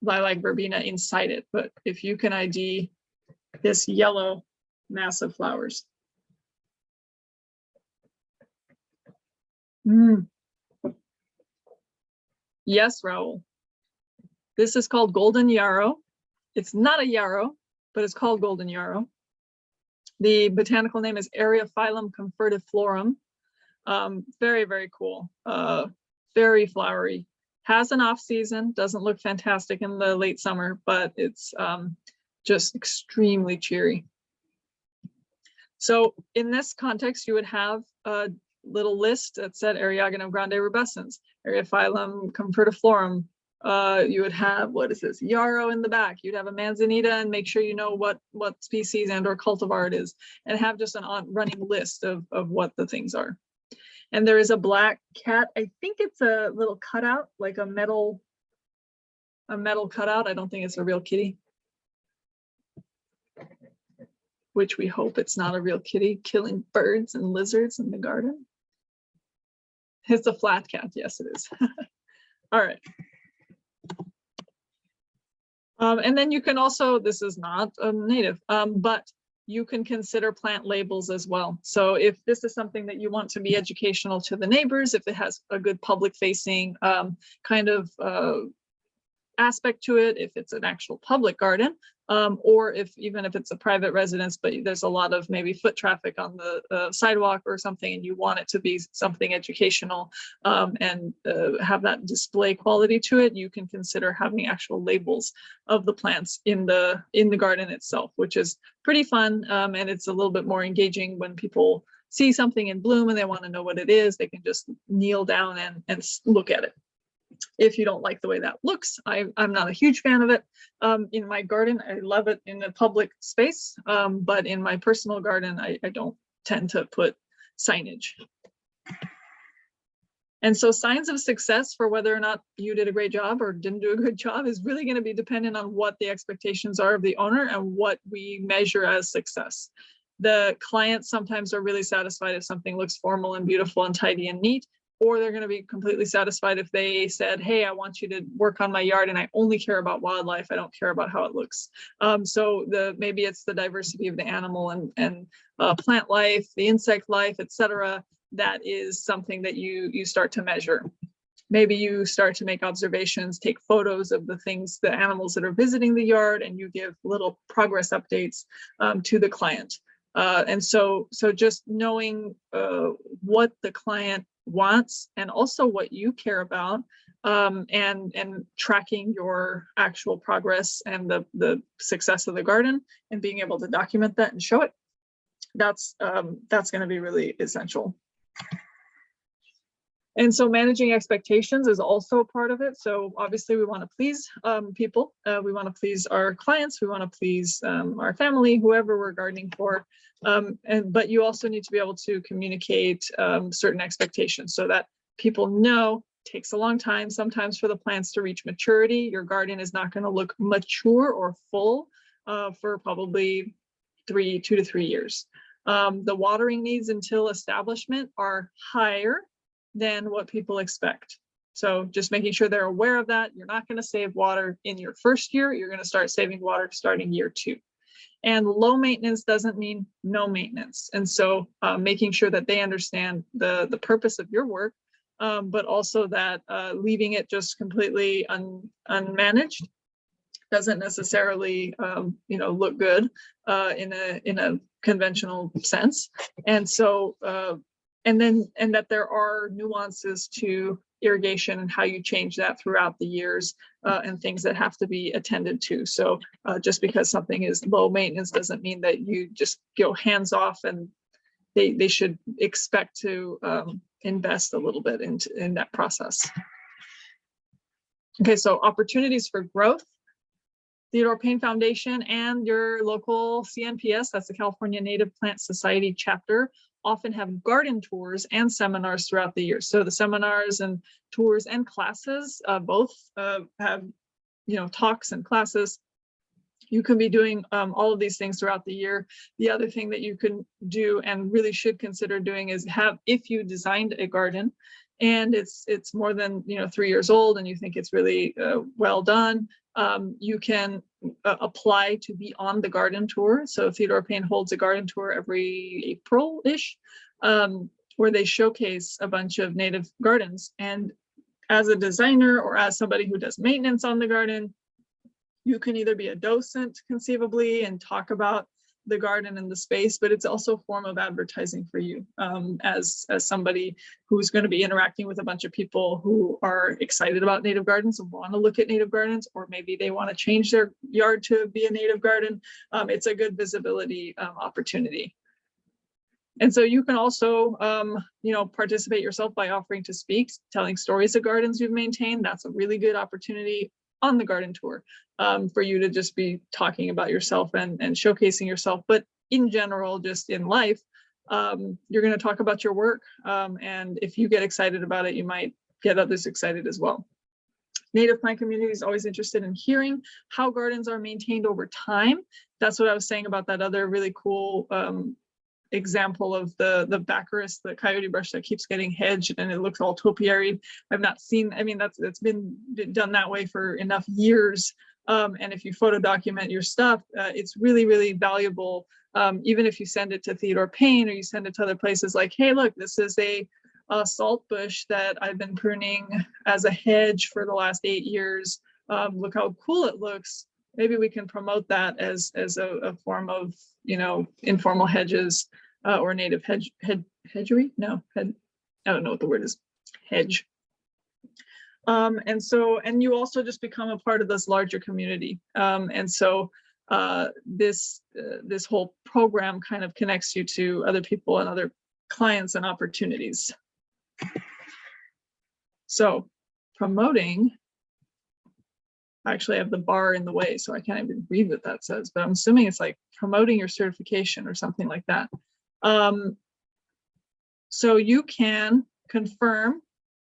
lilac verbena inside it. But if you can ID this yellow mass of flowers. Yes, Raul. This is called golden yarrow. It's not a yarrow, but it's called golden yarrow. The botanical name is Eriophyllum confertiflorum. Very, very cool. Very flowery. Has an off season, doesn't look fantastic in the late summer, but it's just extremely cheery. So in this context, you would have a little list that said Eriogonum grande rubescens, Eriophyllum confertiflorum. You would have, what is this, yarrow in the back. You'd have a manzanita, and make sure you know what species and or cultivar it is, and have just an running list of what the things are. And there is a black cat. I think it's a little cutout, like a metal cutout. I don't think it's a real kitty. Which we hope it's not a real kitty killing birds and lizards in the garden. It's a flat cat. Yes, it is. All right. And then you can also, this is not a native, but you can consider plant labels as well. So if this is something that you want to be educational to the neighbors, if it has a good public facing kind of aspect to it, if it's an actual public garden, or even if it's a private residence, but there's a lot of maybe foot traffic on the sidewalk or something, and you want it to be something educational and have that display quality to it, you can consider having actual labels of the plants in the garden itself, which is pretty fun, and it's a little bit more engaging when people see something in bloom and they want to know what it is. They can just kneel down and look at it. If you don't like the way that looks, I'm not a huge fan of it. In my garden, I love it in a public space, but in my personal garden, I don't tend to put signage. And so signs of success for whether or not you did a great job or didn't do a good job is really going to be dependent on what the expectations are of the owner and what we measure as success. The clients sometimes are really satisfied if something looks formal and beautiful and tidy and neat. or they're going to be completely satisfied if they said, hey, I want you to work on my yard and I only care about wildlife. I don't care about how it looks. So maybe it's the diversity of the animal and plant life, the insect life, etc. That is something that you start to measure. Maybe you start to make observations, take photos of the things, the animals that are visiting the yard, and you give little progress updates to the client. And so just knowing what the client wants and also what you care about, and tracking your actual progress and the success of the garden and being able to document that and show it, that's going to be really essential. And so managing expectations is also a part of it. So obviously we want to please people. We want to please our clients. We want to please our family, whoever we're gardening for. But you also need to be able to communicate certain expectations so that people know it takes a long time sometimes for the plants to reach maturity. Your garden is not going to look mature or full for probably 2 to 3 years. The watering needs until establishment are higher than what people expect. So just making sure they're aware of that. You're not going to save water in your first year. You're going to start saving water starting year 2. And low maintenance doesn't mean no maintenance. And so making sure that they understand the purpose of your work, but also that leaving it just completely unmanaged doesn't necessarily look good in a conventional sense. And so and that there are nuances to irrigation and how you change that throughout the years, and things that have to be attended to. So just because something is low maintenance doesn't mean that you just go hands off, and they should expect to invest a little bit in that process. Okay, so opportunities for growth. Theodore Payne Foundation and your local CNPS, that's the California Native Plant Society chapter, often have garden tours and seminars throughout the year. So the seminars and tours and classes both have, talks and classes. You can be doing all of these things throughout the year. The other thing that you can do and really should consider doing is if you designed a garden and it's more than 3 years old and you think it's really well done, you can apply to be on the garden tour. So Theodore Payne holds a garden tour every April-ish, where they showcase a bunch of native gardens. And as a designer or as somebody who does maintenance on the garden, you can either be a docent conceivably and talk about the garden and the space, but it's also a form of advertising for you as somebody who's going to be interacting with a bunch of people who are excited about native gardens and want to look at native gardens, or maybe they want to change their yard to be a native garden. It's a good visibility opportunity. And so you can also, participate yourself by offering to speak, telling stories of gardens you've maintained. That's a really good opportunity on the garden tour for you to just be talking about yourself and showcasing yourself. But in general, just in life, you're going to talk about your work. And if you get excited about it, you might get others excited as well. Native plant community is always interested in hearing how gardens are maintained over time. That's what I was saying about that other really cool example of the baccharis, the coyote brush that keeps getting hedged and it looks all topiary. I've not seen, that's been done that way for enough years. And if you photo document your stuff, it's really, really valuable. Even if you send it to Theodore Payne or you send it to other places, like, hey, look, this is a salt bush that I've been pruning as a hedge for the last 8 years. Look how cool it looks. Maybe we can promote that as a form of, informal hedges or native hedgery. No, I don't know what the word is. Hedge. And you also just become a part of this larger community. And so this whole program kind of connects you to other people and other clients and opportunities. So promoting, actually I have the bar in the way, so I can't even read what that says, but I'm assuming it's like promoting your certification or something like that. So you can confirm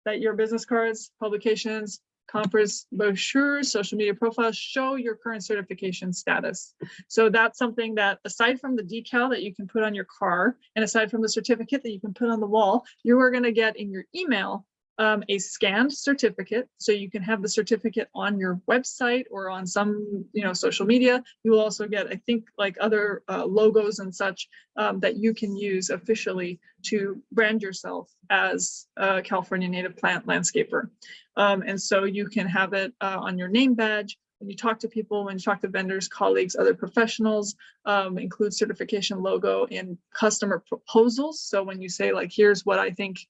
that your business cards, publications, conference brochures, social media profiles, show your current certification status. So that's something that, aside from the decal that you can put on your car, and aside from the certificate that you can put on the wall, you are going to get in your email a scanned certificate, so you can have the certificate on your website or on some, social media. You will also get, I think, like other logos and such that you can use officially to brand yourself as a California native plant landscaper. And so you can have it on your name badge. When you talk to people, when you talk to vendors, colleagues, other professionals, include certification logo in customer proposals. So when you say, like, here's what I think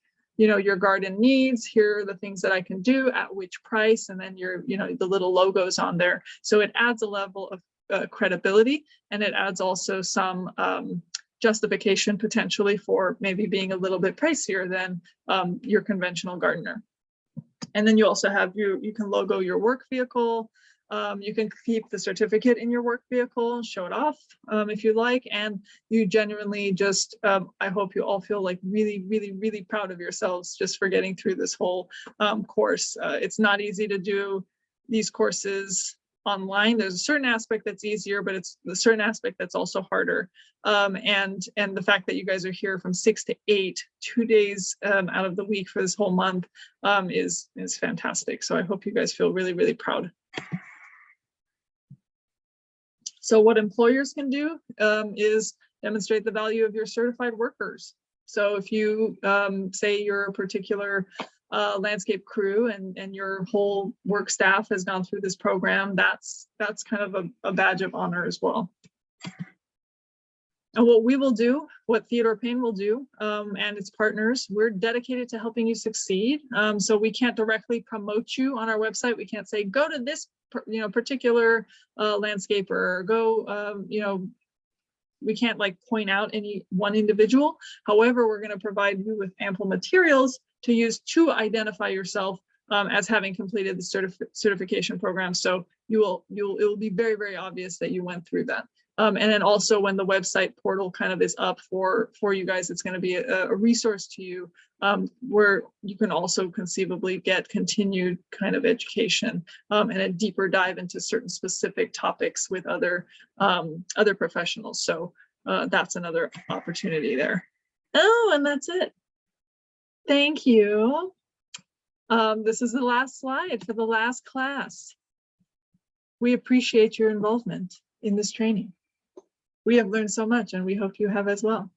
your garden needs, here are the things that I can do at which price, and then the little logos on there. So it adds a level of credibility, and it adds also some justification potentially for maybe being a little bit pricier than your conventional gardener. And then you also have you can logo your work vehicle. You can keep the certificate in your work vehicle and show it off if you like. And you genuinely just, I hope you all feel like really, really, really proud of yourselves just for getting through this whole course. It's not easy to do these courses online. There's a certain aspect that's easier, but it's a certain aspect that's also harder. And the fact that you guys are here from 6 to 8, 2 days out of the week for this whole month is fantastic. So I hope you guys feel really, really proud. So what employers can do is demonstrate the value of your certified workers. So if you say you're a particular landscape crew and your whole work staff has gone through this program, that's kind of a badge of honor as well. And what we will do, what Theodore Payne will do, and its partners, we're dedicated to helping you succeed. So we can't directly promote you on our website. We can't say, go to this particular landscaper, or go, we can't like point out any one individual. However, we're going to provide you with ample materials to use to identify yourself as having completed the certification program. So it will be very, very obvious that you went through that. And then also when the website portal kind of is up for you guys, it's going to be a resource to you where you can also conceivably get continued kind of education and a deeper dive into certain specific topics with other professionals. So that's another opportunity there. Oh, and that's it. Thank you. This is the last slide for the last class. We appreciate your involvement in this training. We have learned so much, and we hope you have as well.